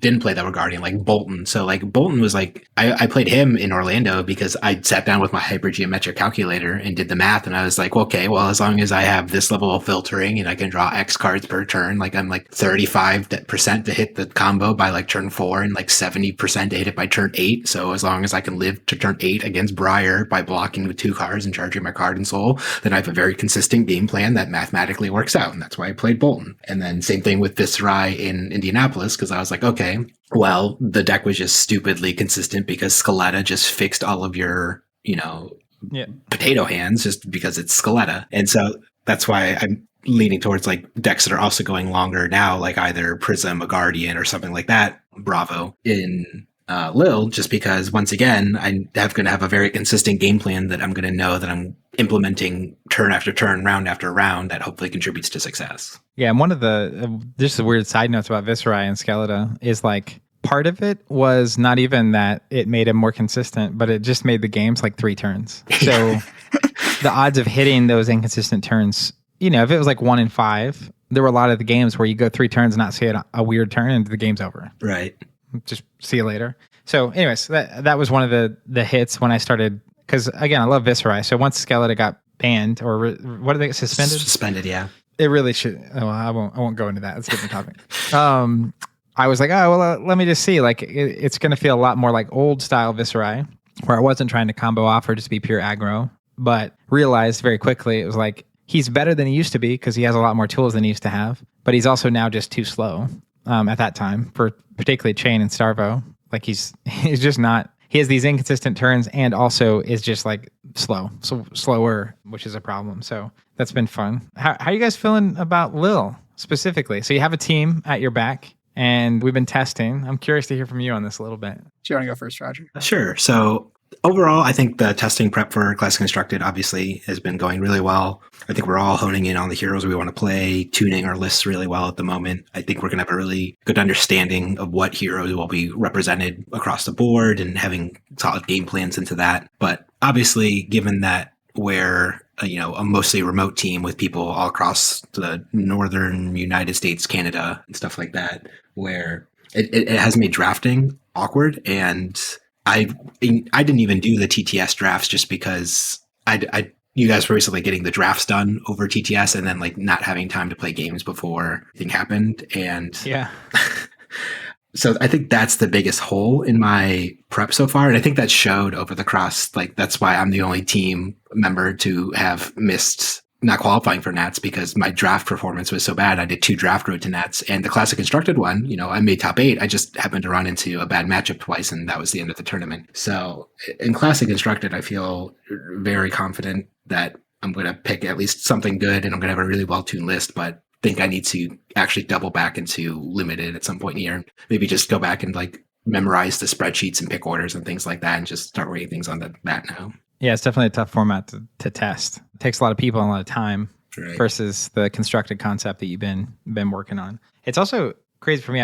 didn't play that were Guardian, like Bolton. So like Bolton was like, I played him in Orlando because I sat down with my hypergeometric calculator and did the math. And I was like, okay, well, as long as I have this level of filtering and I can draw X cards per turn, like I'm like 35% to hit the combo by like turn 4 and like 70% to hit it by turn 8. So as long as I can live to turn 8 against Briar by blocking with 2 cards and charging my card and soul, then I have a very consistent game plan that mathematically works out. And that's why I played Bolton. And then same thing with Viscerai in Indianapolis, because I was like, okay, well, the deck was just stupidly consistent because Scaletta just fixed all of your, potato hands just because it's Scaletta. And so that's why I'm leaning towards like decks that are also going longer now, like either Prism, a Guardian, or something like that, Bravo in Lil, just because once again, I'm going to have a very consistent game plan that I'm going to know that I'm implementing turn after turn, round after round, that hopefully contributes to success. Yeah, and one of the just the weird side notes about Viscerai and Skeletor is like part of it was not even that it made him more consistent, but it just made the games like 3 turns. So the odds of hitting those inconsistent turns, if it was like 1 in 5, there were a lot of the games where you go 3 turns and not see a weird turn and the game's over. Right. Just see you later. So anyways, that was one of the hits when I started, because again, I love Viscerai. So once Skeletor got banned, or what are they, suspended? Suspended, yeah. It really should. Oh, I won't go into that. That's a different topic. I was like, let me just see. Like, it's going to feel a lot more like old style Viscerai, where I wasn't trying to combo off or just be pure aggro, but realized very quickly it was like, he's better than he used to be because he has a lot more tools than he used to have, but he's also now just too slow at that time for particularly Chain and Starvo. Like he's just not. He has these inconsistent turns and also is just like slower, which is a problem. So that's been fun. How are you guys feeling about Lil specifically? So you have a team at your back and we've been testing. I'm curious to hear from you on this a little bit. Do you want to go first, Roger? Sure. So overall, I think the testing prep for Classic Constructed obviously has been going really well. I think we're all honing in on the heroes we want to play, tuning our lists really well at the moment. I think we're going to have a really good understanding of what heroes will be represented across the board and having solid game plans into that. But obviously, given that we're a mostly remote team with people all across the northern United States, Canada, and stuff like that, where it has made drafting awkward. And I didn't even do the TTS drafts just because you guys were recently getting the drafts done over TTS and then like not having time to play games before anything happened. And yeah. So I think that's the biggest hole in my prep so far. And I think that showed over the cross. Like, that's why I'm the only team member to have missed not qualifying for Nats, because my draft performance was so bad. I did 2 draft road to Nats, and the Classic Constructed one, I made top 8. I just happened to run into a bad matchup twice, and that was the end of the tournament. So in Classic Constructed, I feel very confident that I'm going to pick at least something good, and I'm going to have a really well-tuned list, but think I need to actually double back into Limited at some point in the year. Maybe just go back and like memorize the spreadsheets and pick orders and things like that, and just start rating things on that now. Yeah, it's definitely a tough format to test. It takes a lot of people and a lot of time versus the constructed concept that you've been working on. It's also crazy for me.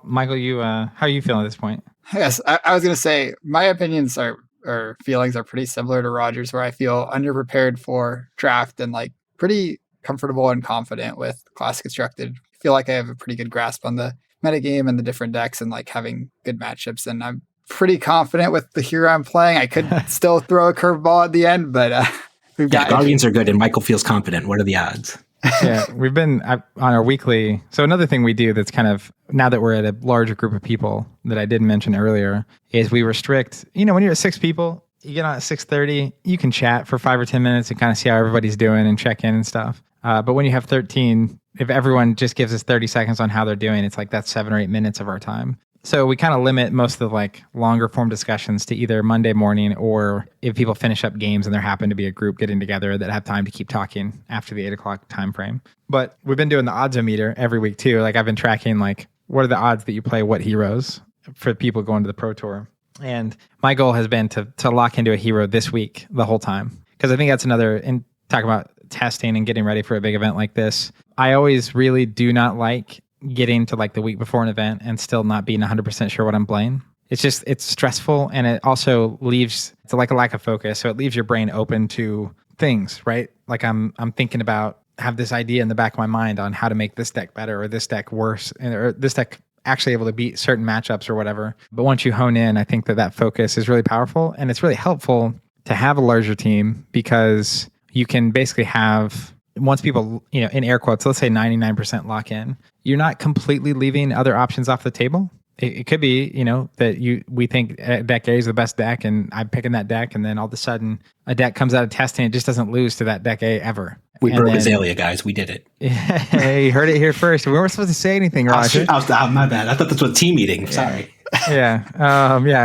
Michael, how are you feeling at this point? Yes, I was going to say my opinions or feelings are pretty similar to Roger's, where I feel underprepared for draft and like pretty comfortable and confident with Classic Constructed. I feel like I have a pretty good grasp on the metagame and the different decks and like having good matchups. And I'm pretty confident with the hero I'm playing. I could still throw a curveball at the end, but we've got Guardians are good and Michael feels confident. What are the odds? Yeah, we've been on our weekly. So another thing we do that's kind of, now that we're at a larger group of people that I did mention earlier, is we restrict, when you're at 6 people, you get on at 6:30, you can chat for 5 or 10 minutes and kind of see how everybody's doing and check in and stuff. But when you have 13, if everyone just gives us 30 seconds on how they're doing, it's like that's 7 or 8 minutes of our time. So we kind of limit most of the like longer form discussions to either Monday morning, or if people finish up games and there happen to be a group getting together that have time to keep talking after the 8 o'clock time frame. But we've been doing the odds-o-meter every week too. Like I've been tracking like what are the odds that you play what heroes for people going to the Pro Tour. And my goal has been to lock into a hero this week the whole time. Because I think that's another, in talking about testing and getting ready for a big event like this, I always really do not like getting to like the week before an event and still not being 100% sure what I'm playing. It's stressful, and it also leaves, it's like a lack of focus. So it leaves your brain open to things, right? Like I'm thinking about, have this idea in the back of my mind on how to make this deck better or this deck worse or this deck actually able to beat certain matchups or whatever. But once you hone in, I think that focus is really powerful, and it's really helpful to have a larger team because you can basically have, once people, in air quotes, let's say 99% lock in, you're not completely leaving other options off the table. It could be, that we think deck A is the best deck and I'm picking that deck, and then all of a sudden a deck comes out of testing, it just doesn't lose to that deck A ever. We broke Azalea, guys. We did it. You heard it here first. We weren't supposed to say anything, Roger. My bad. I thought this was team meeting. Sorry. Yeah.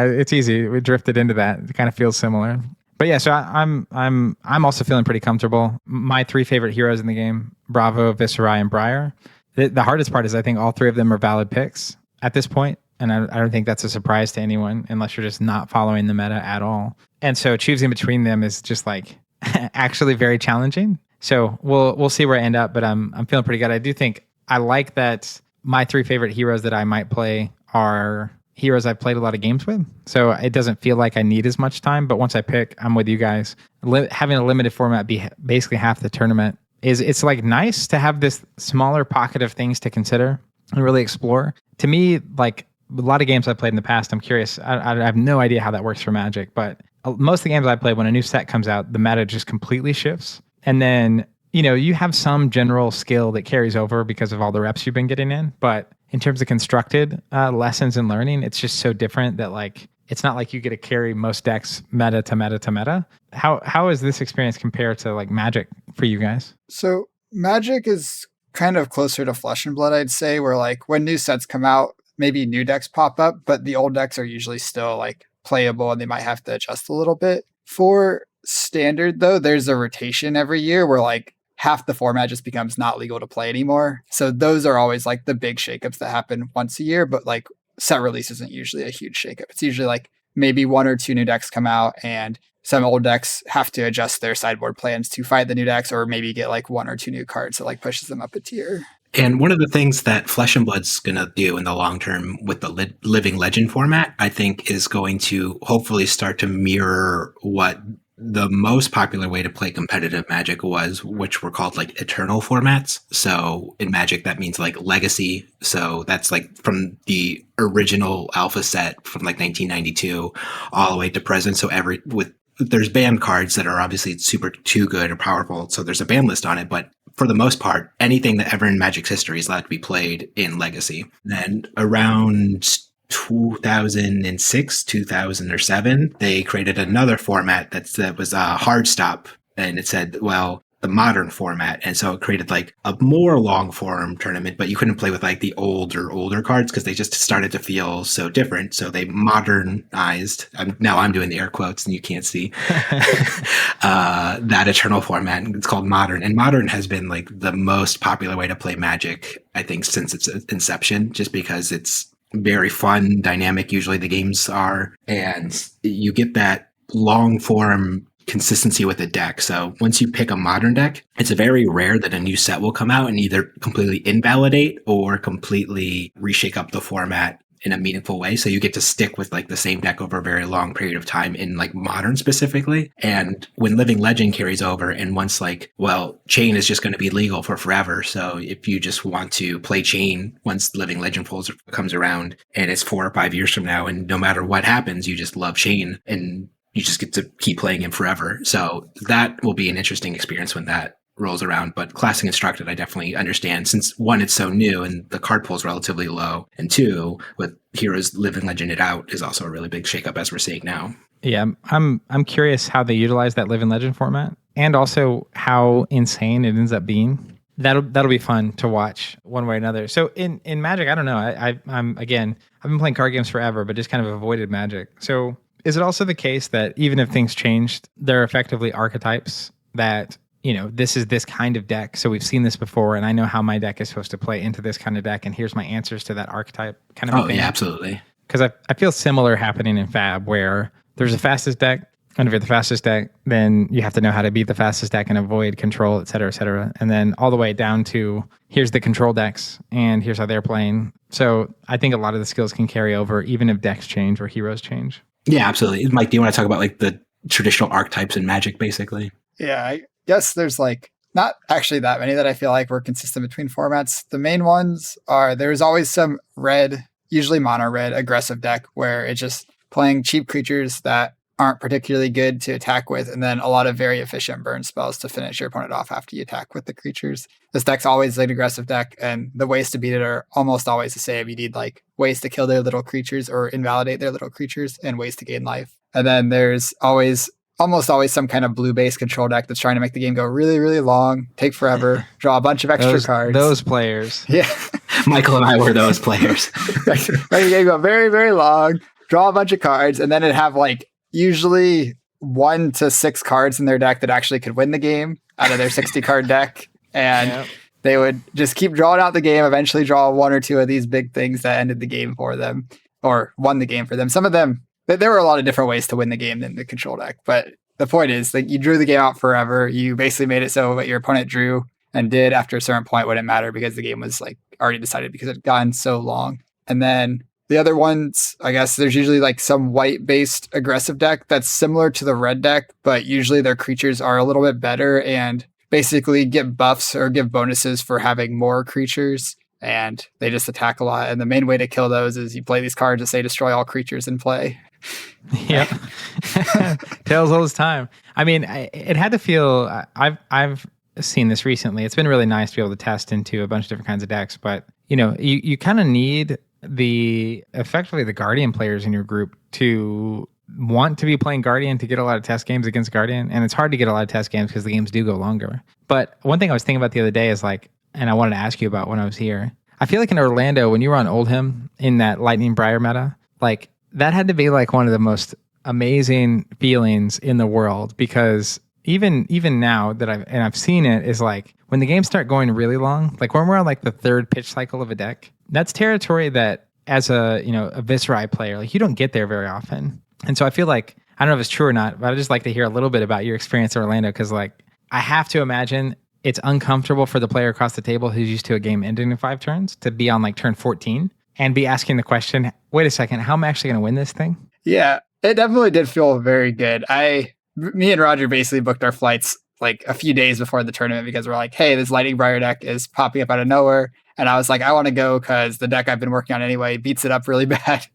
It's easy. We drifted into that. It kind of feels similar. But yeah, so I'm also feeling pretty comfortable. My 3 favorite heroes in the game: Bravo, Viserai, and Briar. The hardest part is I think all 3 of them are valid picks at this point, and I don't think that's a surprise to anyone unless you're just not following the meta at all. And so choosing between them is just like actually very challenging. So we'll see where I end up, but I'm feeling pretty good. I do think I like that my 3 favorite heroes that I might play are heroes I've played a lot of games with. So it doesn't feel like I need as much time, but once I pick, I'm with you guys. Having a limited format be basically half the tournament it's like nice to have this smaller pocket of things to consider and really explore. To me, like a lot of games I've played in the past, I'm curious. I have no idea how that works for Magic, but most of the games I play, when a new set comes out, the meta just completely shifts. And then, you have some general skill that carries over because of all the reps you've been getting in. But in terms of constructed lessons and learning, it's just so different that like, it's not like you get to carry most decks meta to meta to meta. How is this experience compared to like Magic for you guys? So Magic is kind of closer to Flesh and Blood, I'd say, where like when new sets come out, maybe new decks pop up, but the old decks are usually still like playable and they might have to adjust a little bit. For Standard though, there's a rotation every year where like half the format just becomes not legal to play anymore. So those are always like the big shakeups that happen once a year, but like set release isn't usually a huge shakeup. It's usually like maybe 1 or 2 new decks come out and some old decks have to adjust their sideboard plans to fight the new decks, or maybe get like 1 or 2 new cards that like pushes them up a tier. And one of the things that Flesh and Blood's going to do in the long term with the Living Legend format, I think, is going to hopefully start to mirror what the most popular way to play competitive Magic was, which were called like eternal formats. So in Magic, that means like legacy. So that's like from the original alpha set from like 1992 all the way to present. So there's banned cards that are obviously super too good or powerful. So there's a ban list on it, but for the most part, anything that ever in Magic's history is allowed to be played in legacy. Then around 2006, 2007, they created another format that was a hard stop, and it said, well, the modern format. And so it created like a more long form tournament, but you couldn't play with like the older cards because they just started to feel so different. So they modernized. Now I'm doing the air quotes and you can't see that eternal format. It's called Modern. And Modern has been like the most popular way to play Magic, I think, since its inception, just because it's very fun, dynamic. Usually the games are, and you get that long form consistency with a deck. So once you pick a modern deck, it's very rare that a new set will come out and either completely invalidate or completely reshake up the format in a meaningful way. So you get to stick with like the same deck over a very long period of time in like modern specifically. And when Living Legend carries over, and once like, well, Chain is just going to be legal for forever. So if you just want to play Chain once Living Legend comes around and it's 4 or 5 years from now, and no matter what happens, you just love Chain and you just get to keep playing him forever. So that will be an interesting experience when that rolls around. But Classic Constructed, I definitely understand, since 1, it's so new and the card pool is relatively low, and 2, with Heroes Living Legend it out is also a really big shakeup, as we're seeing now. Yeah, I'm curious how they utilize that Living Legend format, and also how insane it ends up being. That'll be fun to watch one way or another. So in Magic, I don't know. I'm again, I've been playing card games forever, but just kind of avoided Magic. So is it also the case that even if things changed, there are effectively archetypes that, this is this kind of deck, so we've seen this before, and I know how my deck is supposed to play into this kind of deck, and here's my answers to that archetype kind of thing? Yeah, absolutely. Because I feel similar happening in Fab, where there's a fastest deck, and if you're the fastest deck, then you have to know how to beat the fastest deck and avoid control, et cetera, and then all the way down to here's the control decks, and here's how they're playing. So I think a lot of the skills can carry over, even if decks change or heroes change. Yeah, absolutely. Mike, do you want to talk about like the traditional archetypes in Magic, basically? Yeah, I guess there's like not actually that many that I feel like were consistent between formats. The main ones are there's always some red, usually mono red, aggressive deck where it's just playing cheap creatures that aren't particularly good to attack with, and then a lot of very efficient burn spells to finish your opponent off after you attack with the creatures. This deck's always an aggressive deck, and the ways to beat it are almost always the same. You need like ways to kill their little creatures or invalidate their little creatures, and ways to gain life. And then there's almost always some kind of blue-based control deck that's trying to make the game go really, really long, take forever, draw a bunch of extra cards. Those players. Yeah. Michael and I were those players. Make the game go very, very long, draw a bunch of cards, and then it'd have like usually 1 to 6 cards in their deck that actually could win the game out of their 60 card deck. And they would just keep drawing out the game, eventually draw 1 or 2 of these big things that ended the game for them or won the game for them. Some of them, there were a lot of different ways to win the game than the control deck. But the point is that you drew the game out forever. You basically made it so what your opponent drew and did after a certain point wouldn't matter because the game was like already decided because it had gone so long. And then the other ones, I guess there's usually like some white-based aggressive deck that's similar to the red deck, but usually their creatures are a little bit better and basically get buffs or give bonuses for having more creatures, and they just attack a lot. And the main way to kill those is you play these cards that say destroy all creatures in play. Yep. Tails all this time. I mean, it had to feel, I've seen this recently. It's been really nice to be able to test into a bunch of different kinds of decks, but you kind of need effectively the Guardian players in your group to want to be playing Guardian to get a lot of test games against Guardian. And it's hard to get a lot of test games because the games do go longer. But one thing I was thinking about the other day is like, and I wanted to ask you about when I was here, I feel like in Orlando, when you were on Oldhim in that Lightning Briar meta, like that had to be like one of the most amazing feelings in the world, because even now that I've seen it, is like when the games start going really long, like when we're on like the 3rd pitch cycle of a deck, that's territory that as a Viscerai player, like you don't get there very often. And so I feel like, I don't know if it's true or not, but I'd just like to hear a little bit about your experience in Orlando, because like I have to imagine it's uncomfortable for the player across the table who's used to a game ending in 5 turns to be on like turn 14 and be asking the question, wait a second, how am I actually going to win this thing? Yeah, it definitely did feel very good. Me and Roger basically booked our flights like a few days before the tournament because we're like, hey, this Lightning Briar deck is popping up out of nowhere. And I was like, I want to go because the deck I've been working on anyway beats it up really bad.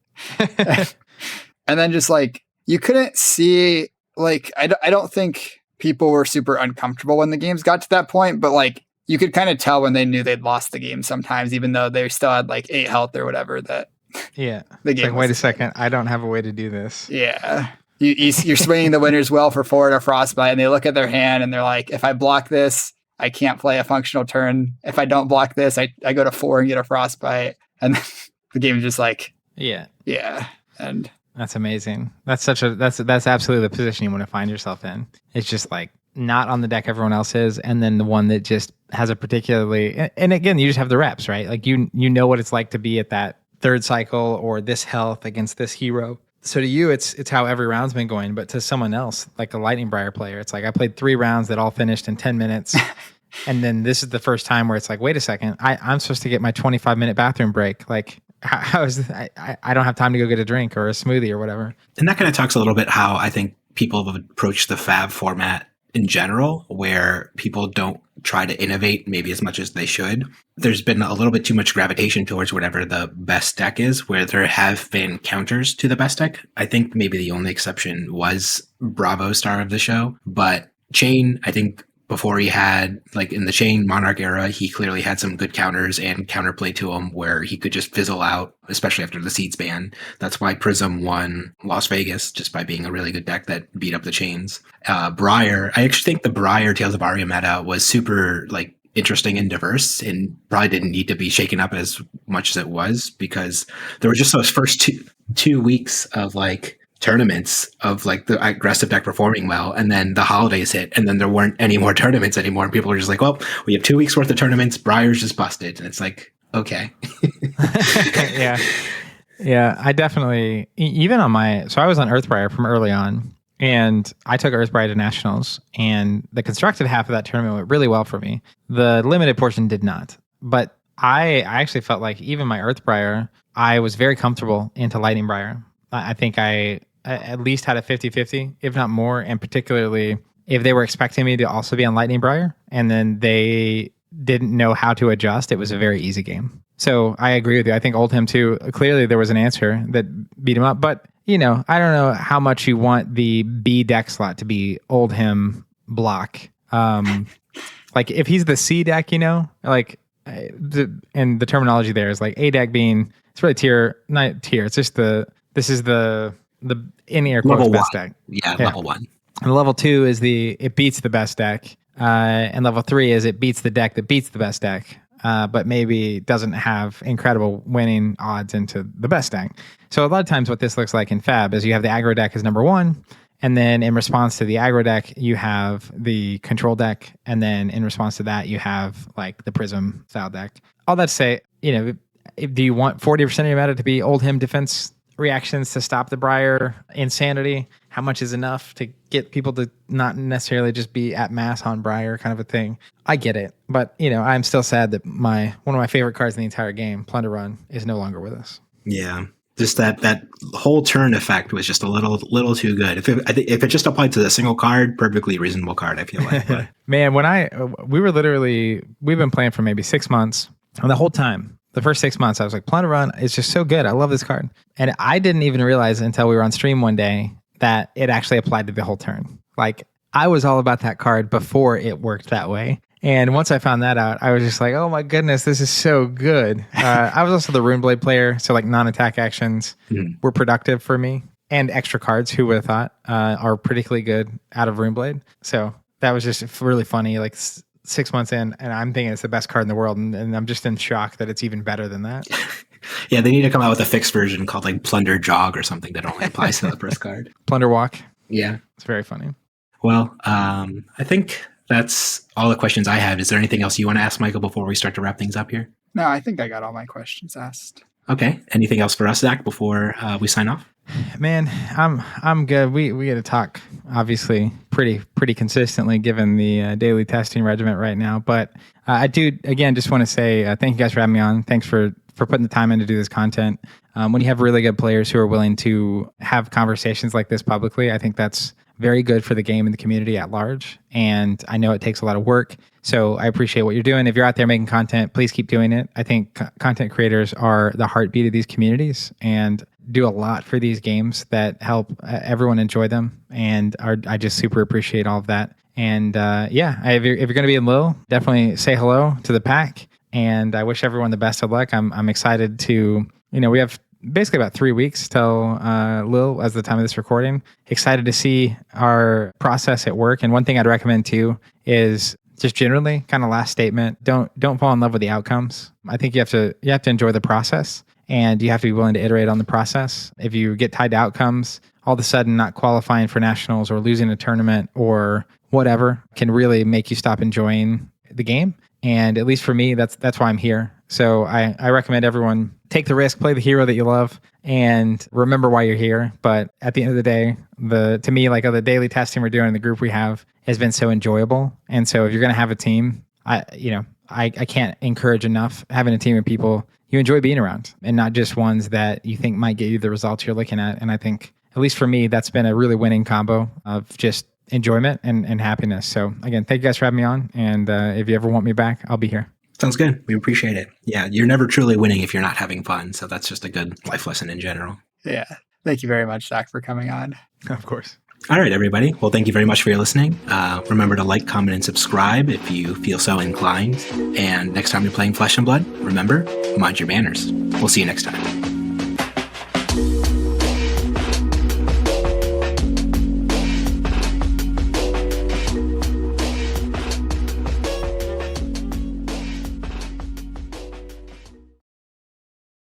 And then just like, you couldn't see, like, I don't think people were super uncomfortable when the games got to that point, but like, you could kind of tell when they knew they'd lost the game sometimes, even though they still had like 8 health or whatever that. Yeah. The game like, wait a second, I don't have a way to do this. Yeah. You're swinging the winner's well for forward or frostbite, and they look at their hand and they're like, if I block this, I can't play a functional turn. If I don't block this, I go to 4 and get a frostbite. And the game is just like, yeah. And that's amazing. That's absolutely the position you want to find yourself in. It's just like not on the deck everyone else is, and then the one that just has a particularly, and again, you just have the reps, right? Like you know what it's like to be at that 3rd cycle or this health against this hero. So to you, it's how every round's been going, but to someone else, like a Lightning Briar player, it's like I played 3 rounds that all finished in 10 minutes. And then this is the first time where it's like, wait a second, I'm supposed to get my 25-minute bathroom break. Like, how is this? I don't have time to go get a drink or a smoothie or whatever. And that kind of talks a little bit how I think people have approached the Fab format in general, where people don't try to innovate maybe as much as they should. There's been a little bit too much gravitation towards whatever the best deck is, where there have been counters to the best deck. I think maybe the only exception was Bravo star of the show, but Chain, I think before he had, like in the Chain Monarch era, he clearly had some good counters and counterplay to him where he could just fizzle out, especially after the Seeds ban. That's why Prism won Las Vegas, just by being a really good deck that beat up the Chains. Briar, I actually think the Briar Tales of Aria meta was super like interesting and diverse, and probably didn't need to be shaken up as much as it was, because there were just those first two weeks of like tournaments of like the aggressive deck performing well, and then the holidays hit, and then there weren't any more tournaments anymore, and people are just like, well, we have 2 weeks worth of tournaments, Briar's just busted. And it's like, okay. Yeah, I definitely, even on so I was on Earthbriar from early on, and I took Earthbriar to Nationals, and the constructed half of that tournament went really well for me. The limited portion did not, but I actually felt like even my Earthbriar, I was very comfortable into Lightning Briar. I think I at least had a 50-50, if not more, and particularly if they were expecting me to also be on Lightning Briar and then they didn't know how to adjust, it was a very easy game. So I agree with you. I think Oldhim too, clearly there was an answer that beat him up. But, I don't know how much you want the B deck slot to be Oldhim block. Like if he's the C deck, and the terminology there is like A deck being, it's really not tier. It's just this is the in air quotes best deck. Yeah, level 1. And level 2 is it beats the best deck. And level 3 is it beats the deck that beats the best deck. But maybe doesn't have incredible winning odds into the best deck. So a lot of times what this looks like in Fab is you have the aggro deck as number 1, and then in response to the aggro deck, you have the control deck, and then in response to that, you have like the Prism style deck. All that to say, do you want 40% of your meta to be Oldhim defense reactions to stop the Briar insanity? How much is enough to get people to not necessarily just be at mass on Briar kind of a thing? I get it. But, I'm still sad that one of my favorite cards in the entire game, Plunder Run, is no longer with us. Yeah. Just that whole turn effect was just a little too good. If it just applied to the single card, perfectly reasonable card, I feel like. But. Man, we've been playing for maybe 6 months, and the whole time, the first 6 months, I was like, Plunder Run is just so good. I love this card. And I didn't even realize until we were on stream one day that it actually applied to the whole turn. Like, I was all about that card before it worked that way. And once I found that out, I was just like, oh my goodness, this is so good. I was also the Runeblade player, so like non-attack actions were productive for me. And extra cards, who would have thought, are particularly good out of Runeblade. So that was just really funny. Like 6 months in, and I'm thinking it's the best card in the world, and I'm just in shock that it's even better than that. Yeah, they need to come out with a fixed version called like Plunder Jog or something that only applies to the first card. Plunder Walk. Yeah. It's very funny. Well, I think that's all the questions I have. Is there anything else you want to ask, Michael, before we start to wrap things up here? No, I think I got all my questions asked. Okay. Anything else for us, Zach, before we sign off? Man, I'm good. We got to talk, obviously, pretty consistently given the daily testing regimen right now. But I do, again, just want to say thank you guys for having me on. Thanks for putting the time in to do this content. When you have really good players who are willing to have conversations like this publicly, I think that's very good for the game and the community at large. And I know it takes a lot of work. So I appreciate what you're doing. If you're out there making content, please keep doing it. I think content creators are the heartbeat of these communities and do a lot for these games that help everyone enjoy them. And I just super appreciate all of that. And if you're going to be in Lille, definitely say hello to the pack. And I wish everyone the best of luck. I'm excited to, we have basically about 3 weeks till Lille as the time of this recording. Excited to see our process at work. And one thing I'd recommend too is just generally, kind of last statement, don't fall in love with the outcomes. I think you have to enjoy the process, and you have to be willing to iterate on the process. If you get tied to outcomes, all of a sudden not qualifying for nationals or losing a tournament or whatever can really make you stop enjoying the game. And at least for me, that's why I'm here. So I recommend everyone take the risk, play the hero that you love, and remember why you're here. But at the end of the day, to me, like the daily testing we're doing in the group we have has been so enjoyable. And so if you're going to have a team, I can't encourage enough having a team of people you enjoy being around and not just ones that you think might get you the results you're looking at. And I think, at least for me, that's been a really winning combo of just enjoyment and happiness. So again, thank you guys for having me on. And if you ever want me back, I'll be here. Sounds good. We appreciate it. Yeah, you're never truly winning if you're not having fun. So that's just a good life lesson in general. Yeah. Thank you very much, Zach, for coming on. Of course. All right, everybody. Well, thank you very much for your listening. Remember to like, comment, and subscribe if you feel so inclined. And next time you're playing Flesh and Blood, remember, mind your manners. We'll see you next time.